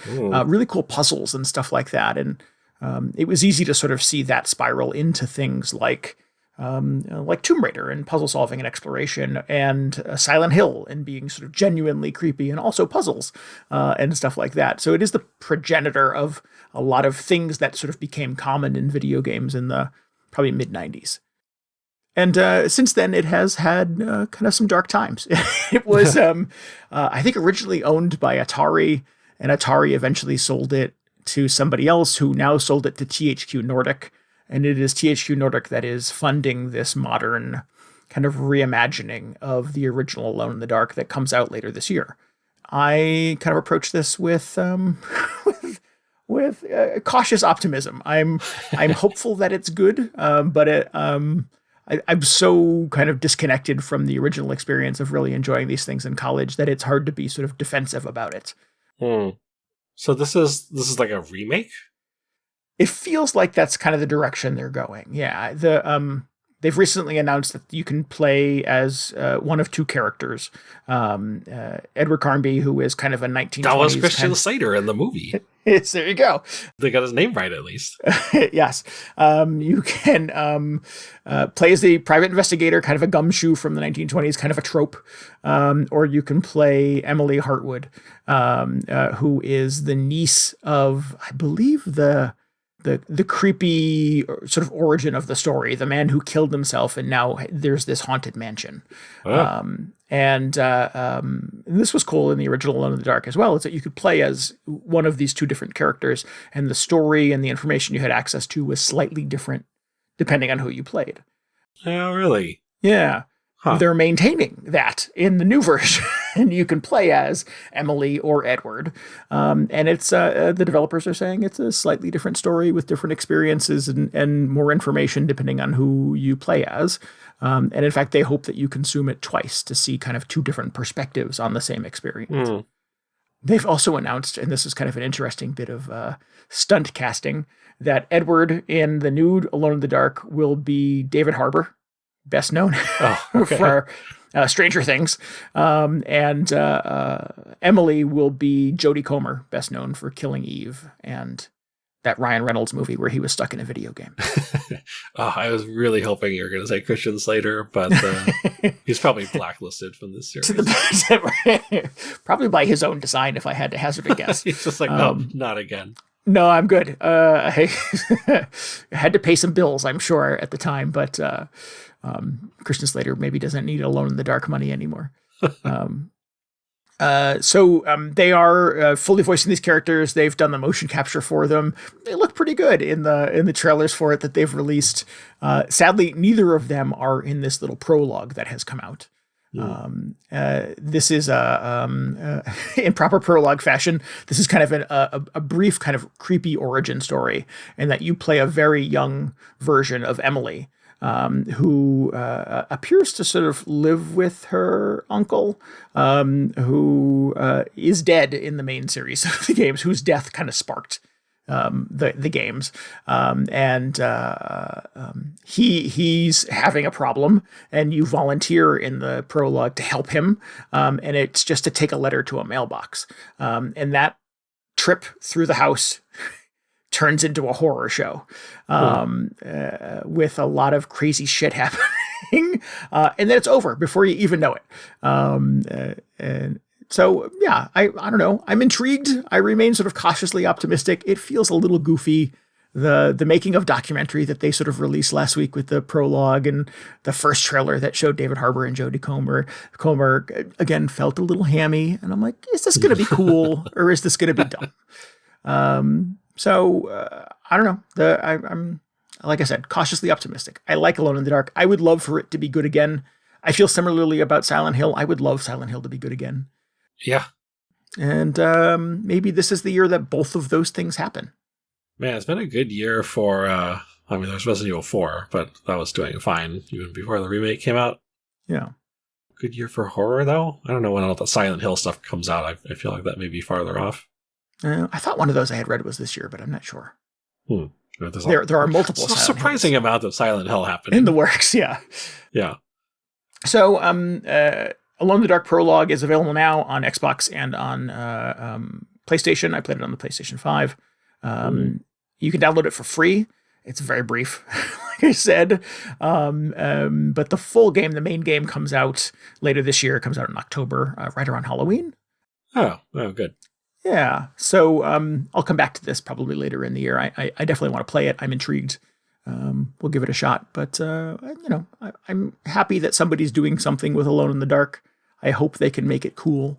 really cool puzzles and stuff like that. And it was easy to sort of see that spiral into things like Tomb Raider and puzzle solving and exploration, and Silent Hill and being sort of genuinely creepy and also puzzles and stuff like that. So it is the progenitor of a lot of things that sort of became common in video games in the probably mid-90s. And since then, it has had kind of some dark times. It was, I think, originally owned by Atari, and Atari eventually sold it to somebody else who now sold it to THQ Nordic. And it is THQ Nordic that is funding this modern kind of reimagining of the original Alone in the Dark that comes out later this year. I kind of approach this with cautious optimism. I'm hopeful that it's good, but I'm so kind of disconnected from the original experience of really enjoying these things in college that it's hard to be sort of defensive about it. So this is like a remake? It feels like that's kind of the direction they're going. Yeah. They've recently announced that you can play as one of two characters. Edward Carnby, who is kind of a 1920s... That was Christian Slater in the movie. There you go. They got his name right, at least. Yes. You can play as the private investigator, kind of a gumshoe from the 1920s, kind of a trope. Or you can play Emily Hartwood, who is the niece of, I believe, the creepy sort of origin of the story, the man who killed himself, and now there's this haunted mansion. Oh. And this was cool in the original Alone in the Dark as well, is that you could play as one of these two different characters, and the story and the information you had access to was slightly different depending on who you played. Oh, really? Yeah. Huh. They're maintaining that in the new version. And you can play as Emily or Edward. And it's the developers are saying it's a slightly different story with different experiences and more information depending on who you play as. And in fact, they hope that you consume it twice to see kind of two different perspectives on the same experience. They've also announced, and this is kind of an interesting bit of stunt casting, that Edward in the new Alone in the Dark will be David Harbour, best known for Stranger Things. And Emily will be Jodie Comer, best known for Killing Eve and that Ryan Reynolds movie where he was stuck in a video game. I was really hoping you were going to say Christian Slater, but he's probably blacklisted from this series. Probably by his own design, if I had to hazard a guess. He's just like, no, not again. No, I'm good. I had to pay some bills, I'm sure, at the time, but Christian Slater maybe doesn't need Alone in the Dark money anymore. So they are fully voicing these characters. They've done the motion capture for them. They look pretty good in the trailers for it that they've released. Sadly, neither of them are in this little prologue that has come out. This is in proper prologue fashion. This is kind of a brief kind of creepy origin story, and that you play a very young version of Emily, who appears to sort of live with her uncle, who is dead in the main series of the games, whose death kind of sparked the games. He's having a problem, and you volunteer in the prologue to help him. And it's just to take a letter to a mailbox. And that trip through the house turns into a horror show, with a lot of crazy shit happening. And then it's over before you even know it. And so, yeah, I don't know. I'm intrigued. I remain sort of cautiously optimistic. It feels a little goofy. The making of documentary that they sort of released last week with the prologue and the first trailer that showed David Harbour and Jodie Comer again felt a little hammy. And I'm like, is this going to be cool or is this going to be dumb? So I don't know. I'm like I said, cautiously optimistic. I like Alone in the Dark. I would love for it to be good again. I feel similarly about Silent Hill. I would love Silent Hill to be good again. Yeah. And maybe this is the year that both of those things happen. Man, it's been a good year for, there's Resident Evil 4, but that was doing fine even before the remake came out. Yeah. Good year for horror, though. I don't know when all the Silent Hill stuff comes out. I feel like that may be farther off. I thought one of those I had read was this year, but I'm not sure. There are multiple. A surprising amount of Silent Hill happening in the works. Yeah. Yeah. So, Alone in the Dark Prologue is available now on Xbox and on PlayStation. I played it on the PlayStation 5. You can download it for free. It's very brief, like I said. But the full game, the main game, comes out later this year. It comes out in October, right around Halloween. Oh, good. Yeah. So I'll come back to this probably later in the year. I definitely want to play it. I'm intrigued. We'll give it a shot. But, I'm happy that somebody's doing something with Alone in the Dark. I hope they can make it cool.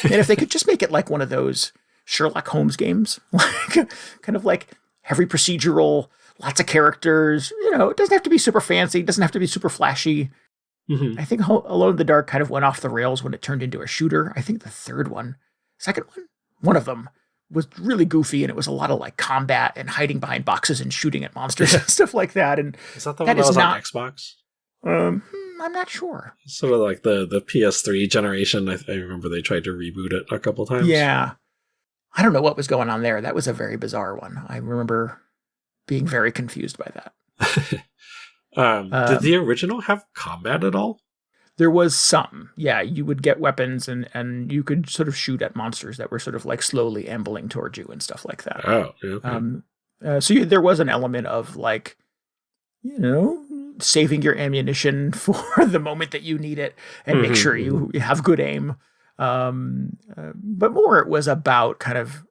And if they could just make it like one of those Sherlock Holmes games, like kind of like heavy procedural, lots of characters, it doesn't have to be super fancy. It doesn't have to be super flashy. I think Alone in the Dark kind of went off the rails when it turned into a shooter. I think the second one of them was really goofy, and it was a lot of like combat and hiding behind boxes and shooting at monsters and stuff like that. And is that the one that was on Xbox? I'm not sure. Sort of like the PS3 generation. I remember they tried to reboot it a couple times. Yeah. I don't know what was going on there. That was a very bizarre one. I remember being very confused by that. Did the original have combat at all? There was some. Yeah, you would get weapons and you could sort of shoot at monsters that were sort of like slowly ambling towards you and stuff like that. Oh, okay. So there was an element of like, saving your ammunition for the moment that you need it and make sure you have good aim. But more it was about kind of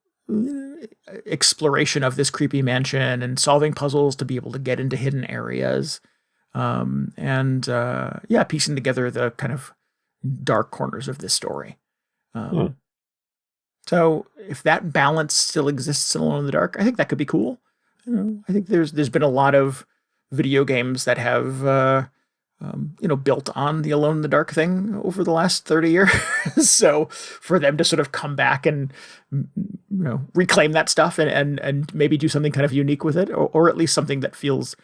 exploration of this creepy mansion and solving puzzles to be able to get into hidden areas. Piecing together the kind of dark corners of this story. So if that balance still exists in Alone in the Dark, I think that could be cool. I think there's been a lot of video games that have, built on the Alone in the Dark thing over the last 30 years. So for them to sort of come back and, reclaim that stuff and maybe do something kind of unique with it, or at least something that feels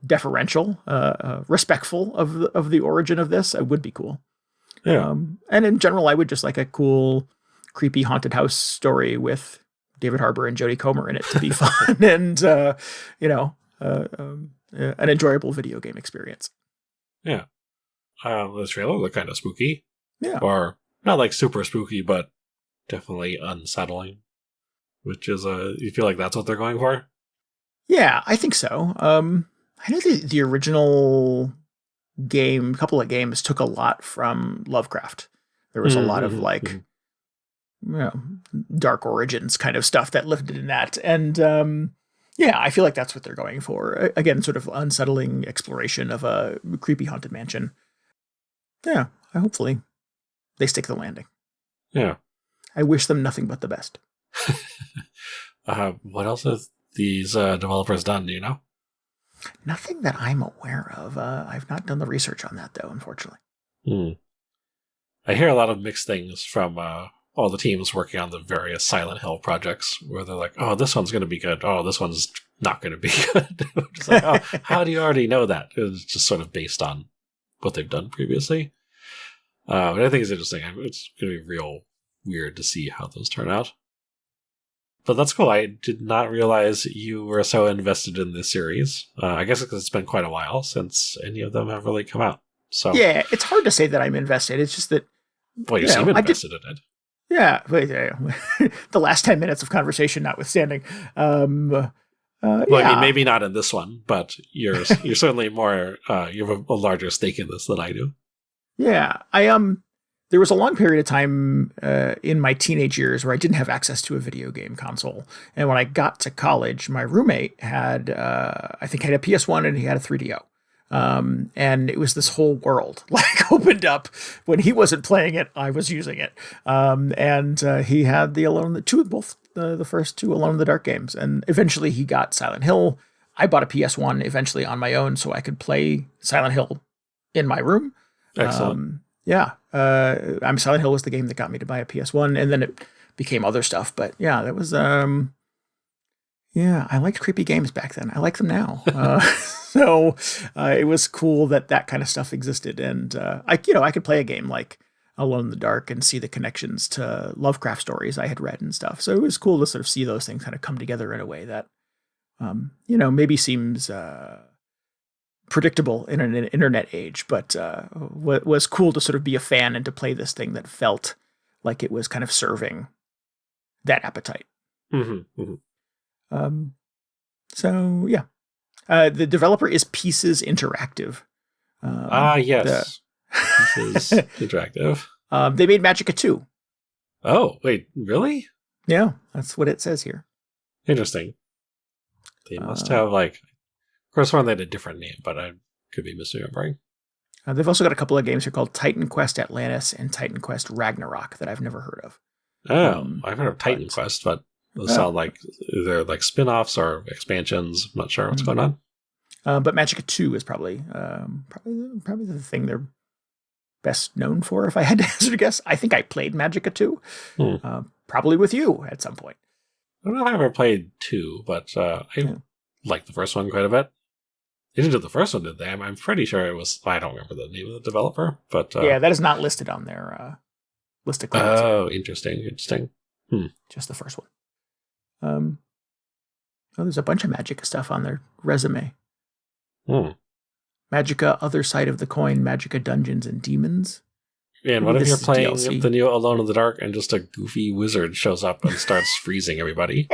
deferential, respectful of the origin of this, would be cool. Yeah. And in general, I would just like a cool, creepy haunted house story with David Harbour and Jodie Comer in it to be fun and, an enjoyable video game experience. Yeah. The trailer looked kind of spooky. Yeah. Or not like super spooky, but definitely unsettling. Which is, you feel like that's what they're going for? Yeah, I think so. I know the original game, couple of games took a lot from Lovecraft. There was a lot of like, dark origins kind of stuff that lived in that. And, I feel like that's what they're going for. Again, sort of unsettling exploration of a creepy haunted mansion. Yeah, hopefully they stick the landing. Yeah. I wish them nothing but the best. What else have these developers done, do you know? Nothing that I'm aware of. I've not done the research on that, though, unfortunately. I hear a lot of mixed things from all the teams working on the various Silent Hill projects, where they're like, oh, this one's going to be good. Oh, this one's not going to be good. Just like, oh, how do you already know that? It's just sort of based on what they've done previously. But I think it's interesting. It's going to be real weird to see how those turn out. But that's cool. I did not realize you were so invested in this series. I guess because it's been quite a while since any of them have really come out. So yeah, it's hard to say that I'm invested. It's just that... Well, you seem invested in it. Yeah, the last 10 minutes of conversation notwithstanding. I mean, maybe not in this one, but you're certainly more, you have a larger stake in this than I do. Yeah, there was a long period of time in my teenage years where I didn't have access to a video game console. And when I got to college, my roommate had, I think had a PS1 and he had a 3DO. And it was this whole world like opened up when he wasn't playing it. I was using it. And he had the first two Alone in the Dark games. And eventually he got Silent Hill. I bought a PS1 eventually on my own so I could play Silent Hill in my room. Excellent. Silent Hill was the game that got me to buy a PS1, and then it became other stuff. But yeah, that was, I liked creepy games back then. I like them now. So it was cool that kind of stuff existed. And I could play a game like Alone in the Dark and see the connections to Lovecraft stories I had read and stuff. So it was cool to sort of see those things kind of come together in a way that, maybe seems predictable in an internet age, but was cool to sort of be a fan and to play this thing that felt like it was kind of serving that appetite. So yeah, the developer is Pieces Interactive. Yes, Pieces Interactive. They made Magicka 2. Oh, wait, really? Yeah, that's what it says here. Interesting. They must have, like, of course, one they had a different name, but I could be misremembering. They've also got a couple of games here called Titan Quest Atlantis and Titan Quest Ragnarok that I've never heard of. Oh, I've heard of Titan Quest, but those sound like either like spin-offs or expansions. I'm not sure what's going on. But Magicka 2 is probably the thing they're best known for, if I had to hazard a guess. I think I played Magicka 2, probably with you at some point. I don't know if I ever played 2, but I like the first one quite a bit. They didn't do the first one, did they? I'm pretty sure it was... I don't remember the name of the developer, but... yeah, that is not listed on their list of credits. Oh, interesting. Just the first one. There's a bunch of Magicka stuff on their resume. Magicka Other Side of the Coin, Magicka Dungeons and Demons. And what if you're playing the new Alone in the Dark and just a goofy wizard shows up and starts freezing everybody?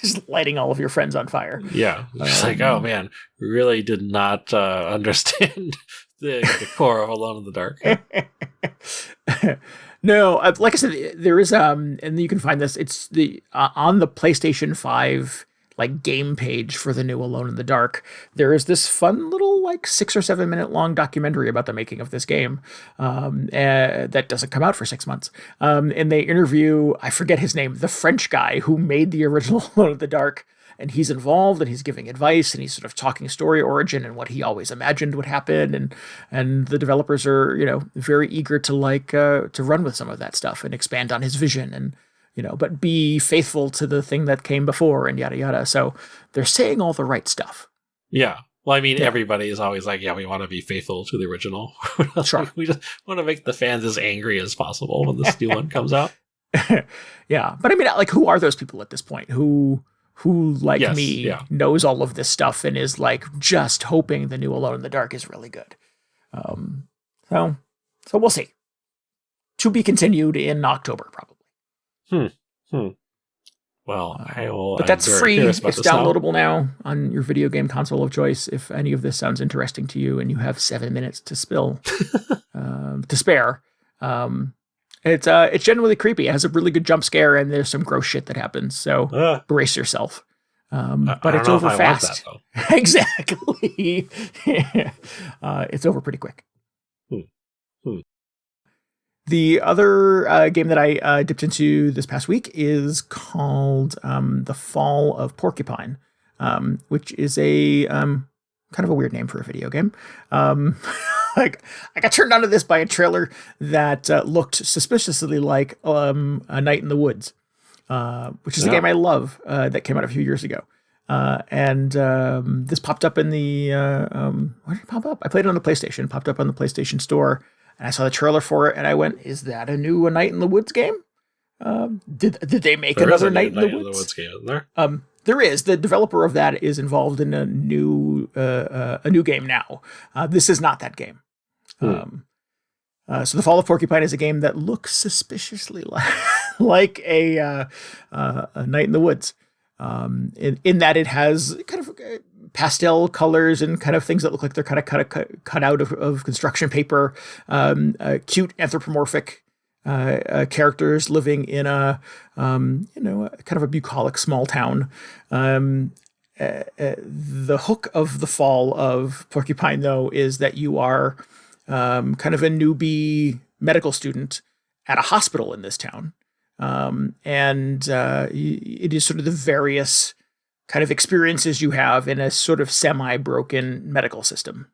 Just lighting all of your friends on fire. Yeah. Just like, oh man, really did not understand the core of Alone in the Dark. No, like I said, there is, and you can find this, it's the on the PlayStation 5 like game page for the new Alone in the Dark. There is this fun little like 6 or 7 minute long documentary about the making of this game that doesn't come out for 6 months. And they interview, I forget his name, the French guy who made the original Alone in the Dark. And he's involved and he's giving advice and he's sort of talking story origin and what he always imagined would happen. And the developers are, very eager to run with some of that stuff and expand on his vision and, but be faithful to the thing that came before and yada, yada. So they're saying all the right stuff. Yeah. Well, I mean, everybody is always like, yeah, we want to be faithful to the original. Sure. We just want to make the fans as angry as possible when this new one comes out. Yeah. But I mean, like, who are those people at this point who like me knows all of this stuff and is like just hoping the new Alone in the Dark is really good. So we'll see. To be continued in October, probably. Well, I will. But that's free. It's downloadable now on your video game console of choice. If any of this sounds interesting to you and you have 7 minutes to spare. It's genuinely creepy. It has a really good jump scare, and there's some gross shit that happens. So brace yourself. But it's over fast. That, exactly. It's over pretty quick. The other game that I dipped into this past week is called The Fall of Porcupine, which is a kind of a weird name for a video game. Like I got turned onto this by a trailer that looked suspiciously like A Night in the Woods, which is a game I love that came out a few years ago. And this popped up in the where did it pop up? I played it on the PlayStation. Popped up on the PlayStation Store, and I saw the trailer for it, and I went, "Is that a new A Night in the Woods game? Did they make another Night in the Woods game? Isn't there? There is. The developer of that is involved in a new game now. This is not that game. So The Fall of Porcupine is a game that looks suspiciously like a Night in the Woods. In that it has kind of pastel colors and kind of things that look like they're kind of cut out of construction paper. Cute anthropomorphic characters living in a kind of a bucolic small town. The hook of The Fall of Porcupine, though, is that you are kind of a newbie medical student at a hospital in this town. It is sort of the various kind of experiences you have in a sort of semi-broken medical system.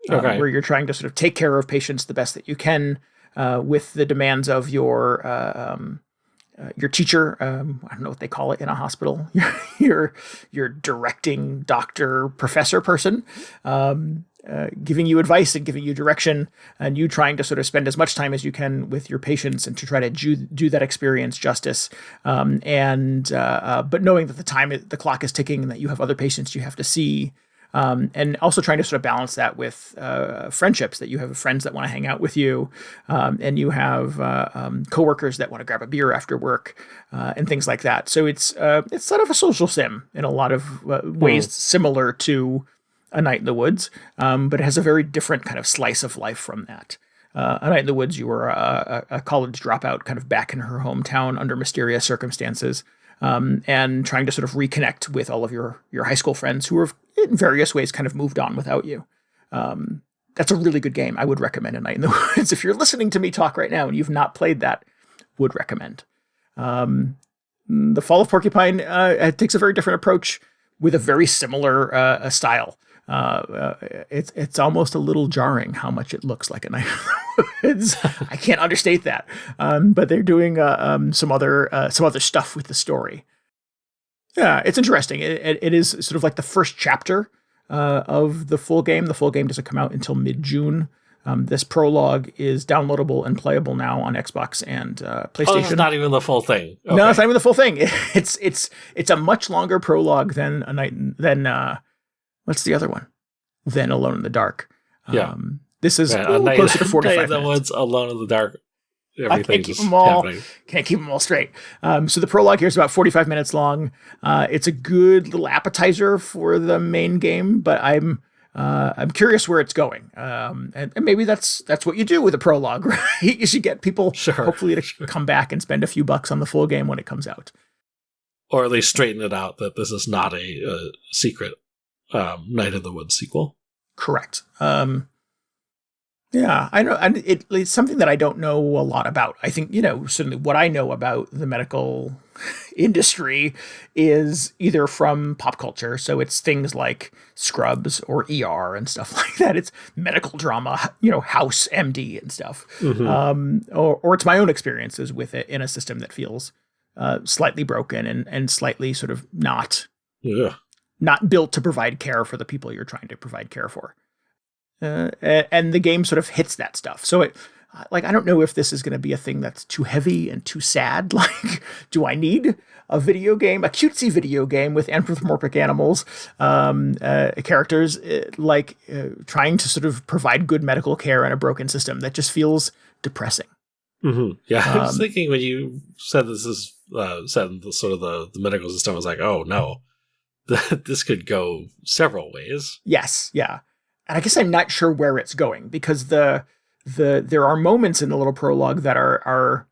Where you're trying to sort of take care of patients the best that you can with the demands of your teacher. I don't know what they call it in a hospital. your directing doctor, professor person, giving you advice and giving you direction, and you trying to sort of spend as much time as you can with your patients and to try to do that experience justice. But knowing that the clock is ticking and that you have other patients you have to see, And also trying to sort of balance that with friendships, that you have friends that want to hang out with you, and you have coworkers that want to grab a beer after work, and things like that. So it's sort of a social sim in a lot of ways, similar to A Night in the Woods, but it has a very different kind of slice of life from that. A Night in the Woods, you were a college dropout kind of back in her hometown under mysterious circumstances, and trying to sort of reconnect with all of your high school friends who have in various ways kind of moved on without you. That's a really good game. I would recommend A Night in the Woods. If you're listening to me talk right now and you've not played that, would recommend. The Fall of Porcupine takes a very different approach with a very similar style. It's almost a little jarring how much it looks like A Night in the Woods. I can't understate that. But they're doing some other stuff with the story. Yeah, it's interesting. It is sort of like the first chapter of the full game. The full game doesn't come out until mid-June. This prologue is downloadable and playable now on Xbox and PlayStation. Oh, it's not even the full thing. Okay. No, it's not even the full thing. It's a much longer prologue than what's the other one? Then Alone in the Dark. This is closer to 45 minutes. The Woods, Alone in the Dark. Everything's Can't keep them all straight. So the prologue here is about 45 minutes long. It's a good little appetizer for the main game, but I'm curious where it's going. And maybe that's what you do with a prologue, right? You should get people hopefully to come back and spend a few bucks on the full game when it comes out. Or at least straighten it out that this is not a secret Night in the Woods sequel. Correct. Yeah, I know. And it's something that I don't know a lot about. I think, certainly what I know about the medical industry is either from pop culture. So it's things like Scrubs or ER and stuff like that. It's medical drama, House MD and stuff. Mm-hmm. Or it's my own experiences with it in a system that feels slightly broken and slightly sort of not built to provide care for the people you're trying to provide care for. And the game sort of hits that stuff. So I don't know if this is going to be a thing that's too heavy and too sad. Like, do I need a video game, a cutesy video game with anthropomorphic animals, characters, trying to sort of provide good medical care in a broken system that just feels depressing? Mm-hmm. Yeah, I was thinking when you said this is set in the medical system, I was like, oh no, this could go several ways. Yes, yeah. And I guess I'm not sure where it's going, because there are moments in the little prologue that are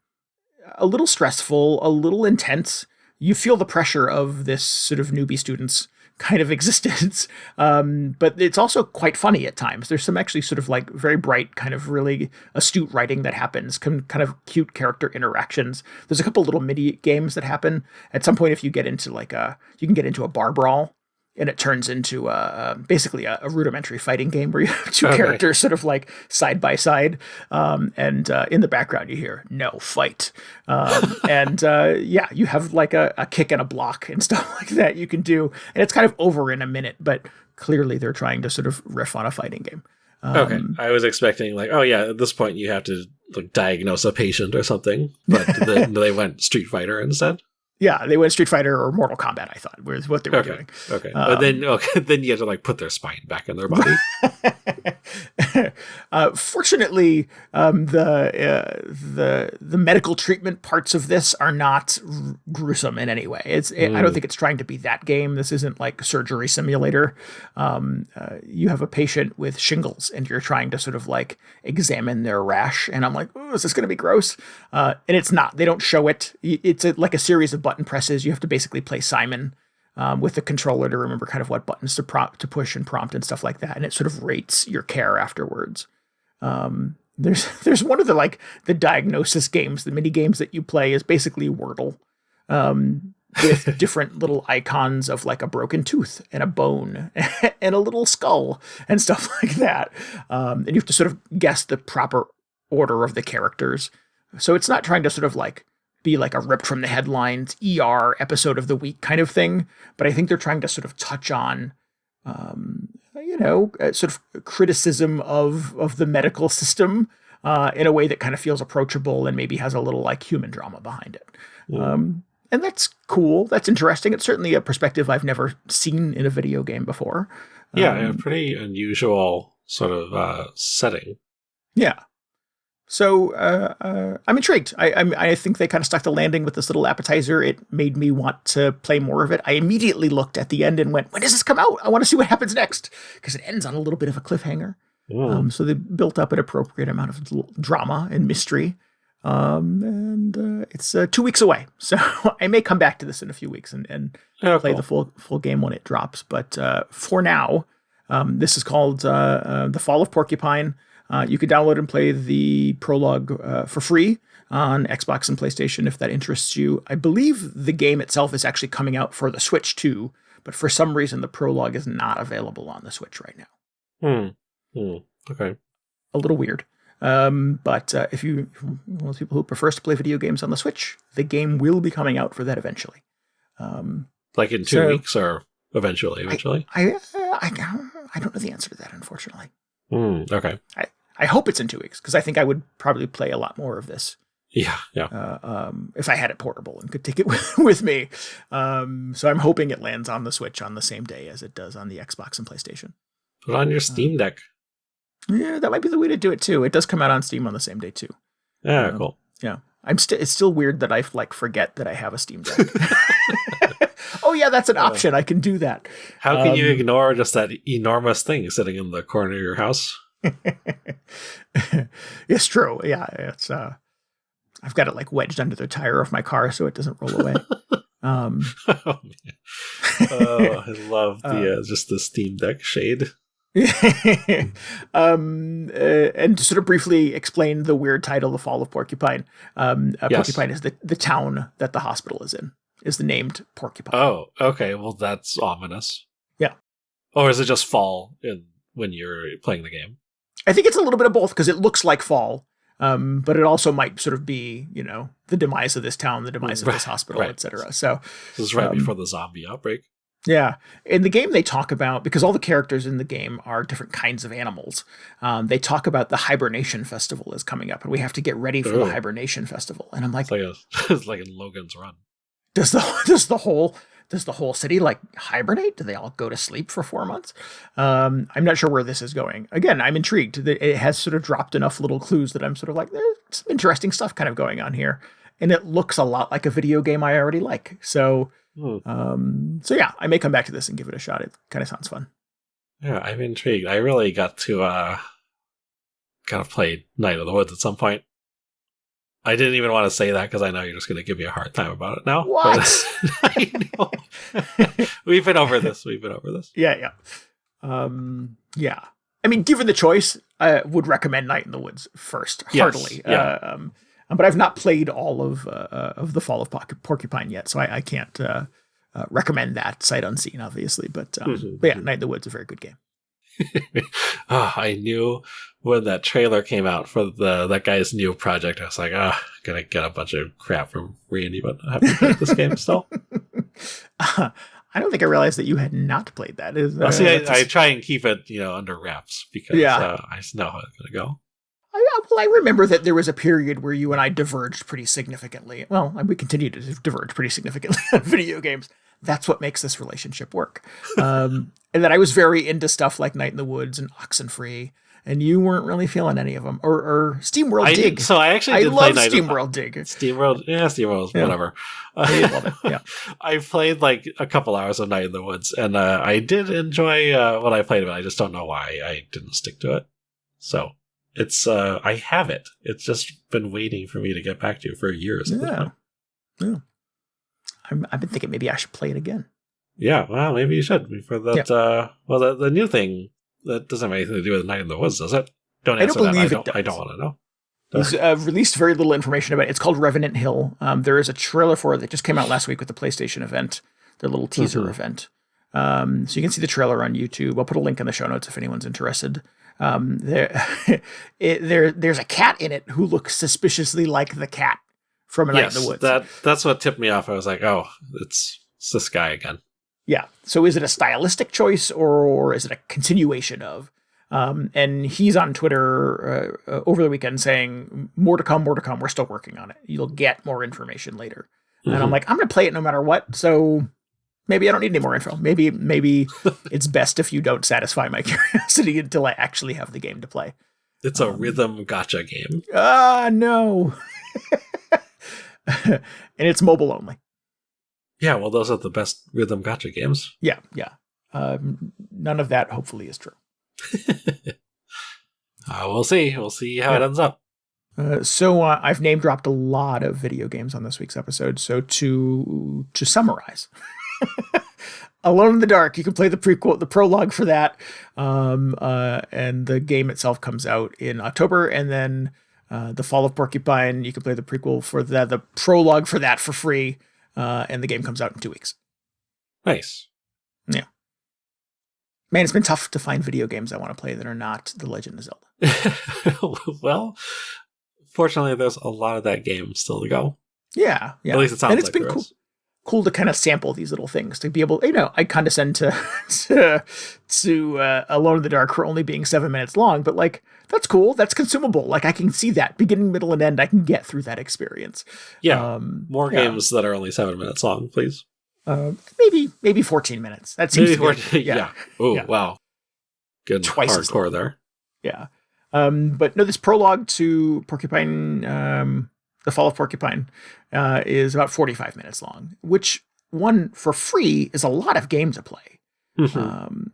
a little stressful, a little intense. You feel the pressure of this sort of newbie student's kind of existence. But it's also quite funny at times. There's some actually sort of like very bright, kind of really astute writing that happens, kind of cute character interactions. There's a couple little mini games that happen. At some point, if you get into you can get into a bar brawl. And it turns into basically a rudimentary fighting game where you have two characters sort of like side by side. And in the background, you hear "no fight." You have like a kick and a block and stuff like that you can do. And it's kind of over in a minute, but clearly they're trying to sort of riff on a fighting game. I was expecting at this point you have to diagnose a patient or something, but they went Street Fighter instead. Yeah, they went Street Fighter or Mortal Kombat, I thought, was what they were doing. Okay. But then you have to put their spine back in their body. Fortunately, the medical treatment parts of this are not gruesome in any way. I don't think it's trying to be that game. This isn't like Surgery Simulator. You have a patient with shingles, and you're trying to sort of like examine their rash. And I'm like, oh, is this going to be gross? And it's not. They don't show it. It's like a series of button presses. You have to basically play Simon with the controller to remember kind of what buttons to push and prompt and stuff like that. And it sort of rates your care afterwards. There's one of the diagnosis games, the mini games that you play is basically Wordle, with different little icons of like a broken tooth and a bone and a little skull and stuff like that. And you have to sort of guess the proper order of the characters. So it's not trying to sort of like be like a ripped from the headlines ER episode of the week kind of thing. But I think they're trying to sort of touch on, sort of criticism of the medical system in a way that kind of feels approachable and maybe has a little like human drama behind it. And that's cool. That's interesting. It's certainly a perspective I've never seen in a video game before. Yeah, a pretty unusual sort of setting. Yeah. So I'm intrigued. I think they kind of stuck the landing with this little appetizer. It made me want to play more of it. I immediately looked at the end and went, when does this come out? I want to see what happens next. Because it ends on a little bit of a cliffhanger. So they built up an appropriate amount of drama and mystery. And it's 2 weeks away. So I may come back to this in a few weeks and play the full game when it drops. But for now, this is called The Fall of Porcupine. You could download and play the Prologue for free on Xbox and PlayStation if that interests you. I believe the game itself is actually coming out for the Switch too, but for some reason the Prologue is not available on the Switch right now. Okay. A little weird. But if you most people who prefers to play video games on the Switch, the game will be coming out for that eventually. Like in 2 weeks or eventually? I don't know the answer to that, unfortunately. Okay. I hope it's in 2 weeks, because I think I would probably play a lot more of this. Yeah. If I had it portable and could take it with me. So I'm hoping it lands on the Switch on the same day as it does on the Xbox and PlayStation. Put it on your Steam Deck. Yeah, that might be the way to do it too. It does come out on Steam on the same day too. Yeah, cool. Yeah. It's still weird that I forget that I have a Steam Deck. Oh yeah, that's an option. I can do that. How can you ignore just that enormous thing sitting in the corner of your house? It's true. Yeah, it's I've got it wedged under the tire of my car so it doesn't roll away. Oh, I love the just the Steam Deck shade. And to sort of briefly explain the weird title, The Fall of Porcupine. Porcupine is the town that the hospital is in. Is the named Porcupine. Oh, okay. Well, that's ominous. Yeah. Or is it just fall when you're playing the game? I think it's a little bit of both, because it looks like fall, but it also might sort of be, the demise of this town, the demise of this hospital, etc. So this is right before the zombie outbreak. Yeah. In the game, they talk about, because all the characters in the game are different kinds of animals, they talk about the hibernation festival is coming up, and we have to get ready for the hibernation festival. And I'm like, it's like in Logan's Run. Does the whole city hibernate? Do they all go to sleep for 4 months? I'm not sure where this is going. Again, I'm intrigued. It has sort of dropped enough little clues that I'm sort of like, there's some interesting stuff kind of going on here. And it looks a lot like a video game I already like. So yeah, I may come back to this and give it a shot. It kind of sounds fun. Yeah, I'm intrigued. I really got to kind of play Night of the Woods at some point. I didn't even want to say that because I know you're just going to give me a hard time about it now. What? I know. We've been over this. Yeah. Yeah. I mean, given the choice, I would recommend Night in the Woods first, heartily. Yes, yeah. But I've not played all of the Fall of Porcupine yet, so I can't recommend that sight unseen, obviously. But yeah, Night in the Woods is a very good game. I knew when that trailer came out for that guy's new project, I was like, gonna get a bunch of crap from Randy, but I haven't played this game still. I don't think I realized that you had not played that. I try and keep it, under wraps because I just know how it's gonna go. I remember that there was a period where you and I diverged pretty significantly. Well, we continue to diverge pretty significantly on video games. That's what makes this relationship work. And that I was very into stuff like Night in the Woods and Oxenfree, and you weren't really feeling any of them. Or SteamWorld Dig. So I actually did love SteamWorld Dig. SteamWorld, whatever. I love it. Yeah. I played a couple hours of Night in the Woods, and I did enjoy what I played of it. I just don't know why I didn't stick to it. So it's I have it. It's just been waiting for me to get back to for years. Yeah. I've been thinking maybe I should play it again. Yeah, well, maybe you should. For that, the new thing that doesn't have anything to do with Night in the Woods, does it? Don't answer that. I don't want to know. He's released very little information about it. It's called Revenant Hill. There is a trailer for it that just came out last week with the PlayStation event, their little teaser event. So you can see the trailer on YouTube. I'll put a link in the show notes if anyone's interested. There's a cat in it who looks suspiciously like the cat from A Night in the Woods. That's what tipped me off. I was like, oh, it's this guy again. Yeah. So is it a stylistic choice or is it a continuation of? And he's on Twitter over the weekend saying, more to come. We're still working on it. You'll get more information later. And I'm like, I'm going to play it no matter what. So maybe I don't need any more info. Maybe it's best if you don't satisfy my curiosity until I actually have the game to play. It's a rhythm gacha game. No. And it's mobile only. Yeah, well, those are the best rhythm gacha games. Yeah. None of that hopefully is true. We'll see. We'll see how it ends up. So I've name dropped a lot of video games on this week's episode. So to summarize, Alone in the Dark, you can play the prologue for that, and the game itself comes out in October. And then the Fall of Porcupine, you can play the prequel for the prologue for that for free, and the game comes out in 2 weeks. Nice. Yeah. Man, it's been tough to find video games I want to play that are not The Legend of Zelda. Well, fortunately, there's a lot of that game still to go. Yeah. At least it sounds and it's like been there cool. is. Cool to kind of sample these little things, to be able, I condescend to Alone in the Dark for only being 7 minutes long, but like, that's cool. That's consumable. Like, I can see that beginning, middle, and end. I can get through that experience. Yeah. More games that are only 7 minutes long, please. Maybe 14 minutes. That seems maybe to be 14. Yeah. Oh, yeah. Wow. Good Twice hardcore there. Yeah. But no, this prologue to Porcupine, the Fall of Porcupine, is about 45 minutes long, which one for free is a lot of game to play. Mm-hmm.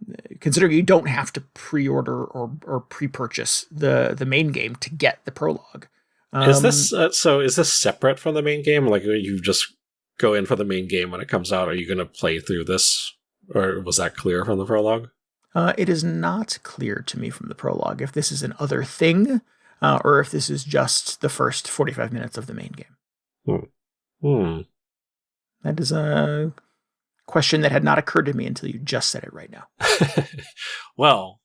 Considering you don't have to pre-order or pre-purchase the main game to get the prologue. Is this is this separate from the main game? Like, you just go in for the main game when it comes out? Are you going to play through this, or was that clear from the prologue? It is not clear to me from the prologue if this is an other thing, or if this is just the first 45 minutes of the main game. That is a question that had not occurred to me until you just said it right now. Well,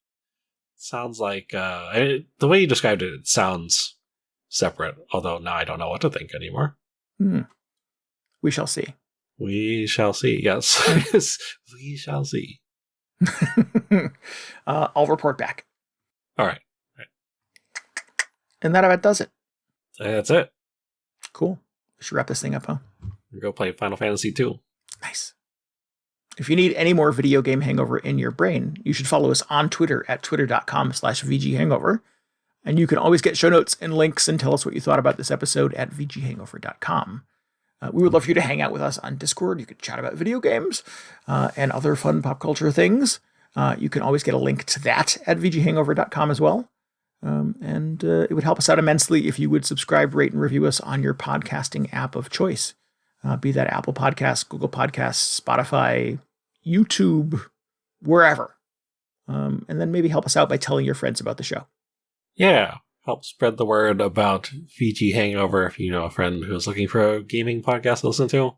sounds like the way you described it, it sounds separate, although now I don't know what to think anymore. We shall see. We shall see, yes. We shall see. I'll report back. All right. And that about does it. That's it. Cool. We should wrap this thing up, huh? Go play Final Fantasy II. Nice. If you need any more video game hangover in your brain, you should follow us on Twitter at twitter.com/VGHangover. And you can always get show notes and links and tell us what you thought about this episode at VGHangover.com. We would love for you to hang out with us on Discord. You could chat about video games and other fun pop culture things. You can always get a link to that at VGHangover.com as well. And it would help us out immensely if you would subscribe, rate, and review us on your podcasting app of choice. Be that Apple Podcasts, Google Podcasts, Spotify, YouTube, wherever. And then maybe help us out by telling your friends about the show. Yeah. Help spread the word about VG Hangover if you know a friend who's looking for a gaming podcast to listen to.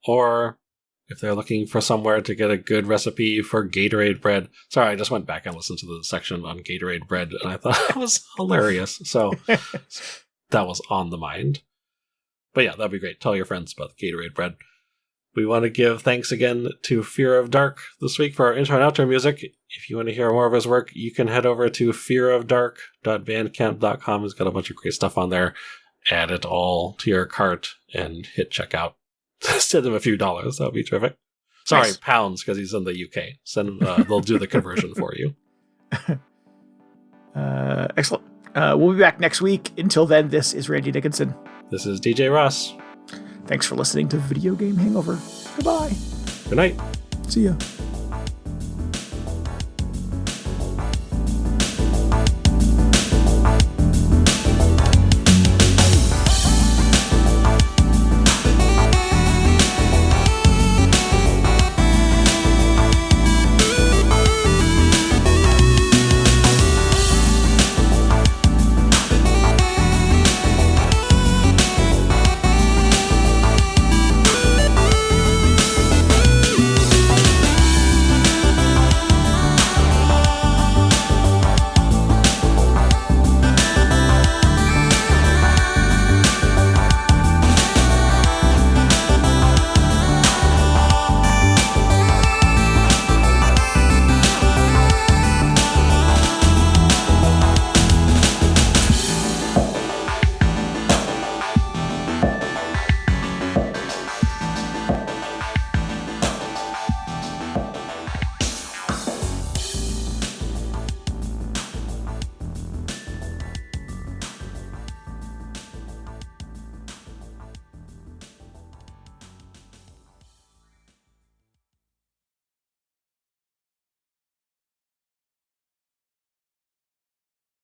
Or if they're looking for somewhere to get a good recipe for Gatorade bread. Sorry, I just went back and listened to the section on Gatorade bread, and I thought it was hilarious. So that was on the mind. But yeah, that'd be great. Tell your friends about the Gatorade bread. We want to give thanks again to Fear of Dark this week for our intro and outro music. If you want to hear more of his work, you can head over to fearofdark.bandcamp.com. He's got a bunch of great stuff on there. Add it all to your cart and hit checkout. Send him a few dollars. That would be terrific. Sorry, nice. Pounds, because he's in the UK. They'll do the conversion for you. Excellent. We'll be back next week. Until then, this is Randy Dickinson. This is DJ Ross. Thanks for listening to Video Game Hangover. Goodbye. Good night. See ya.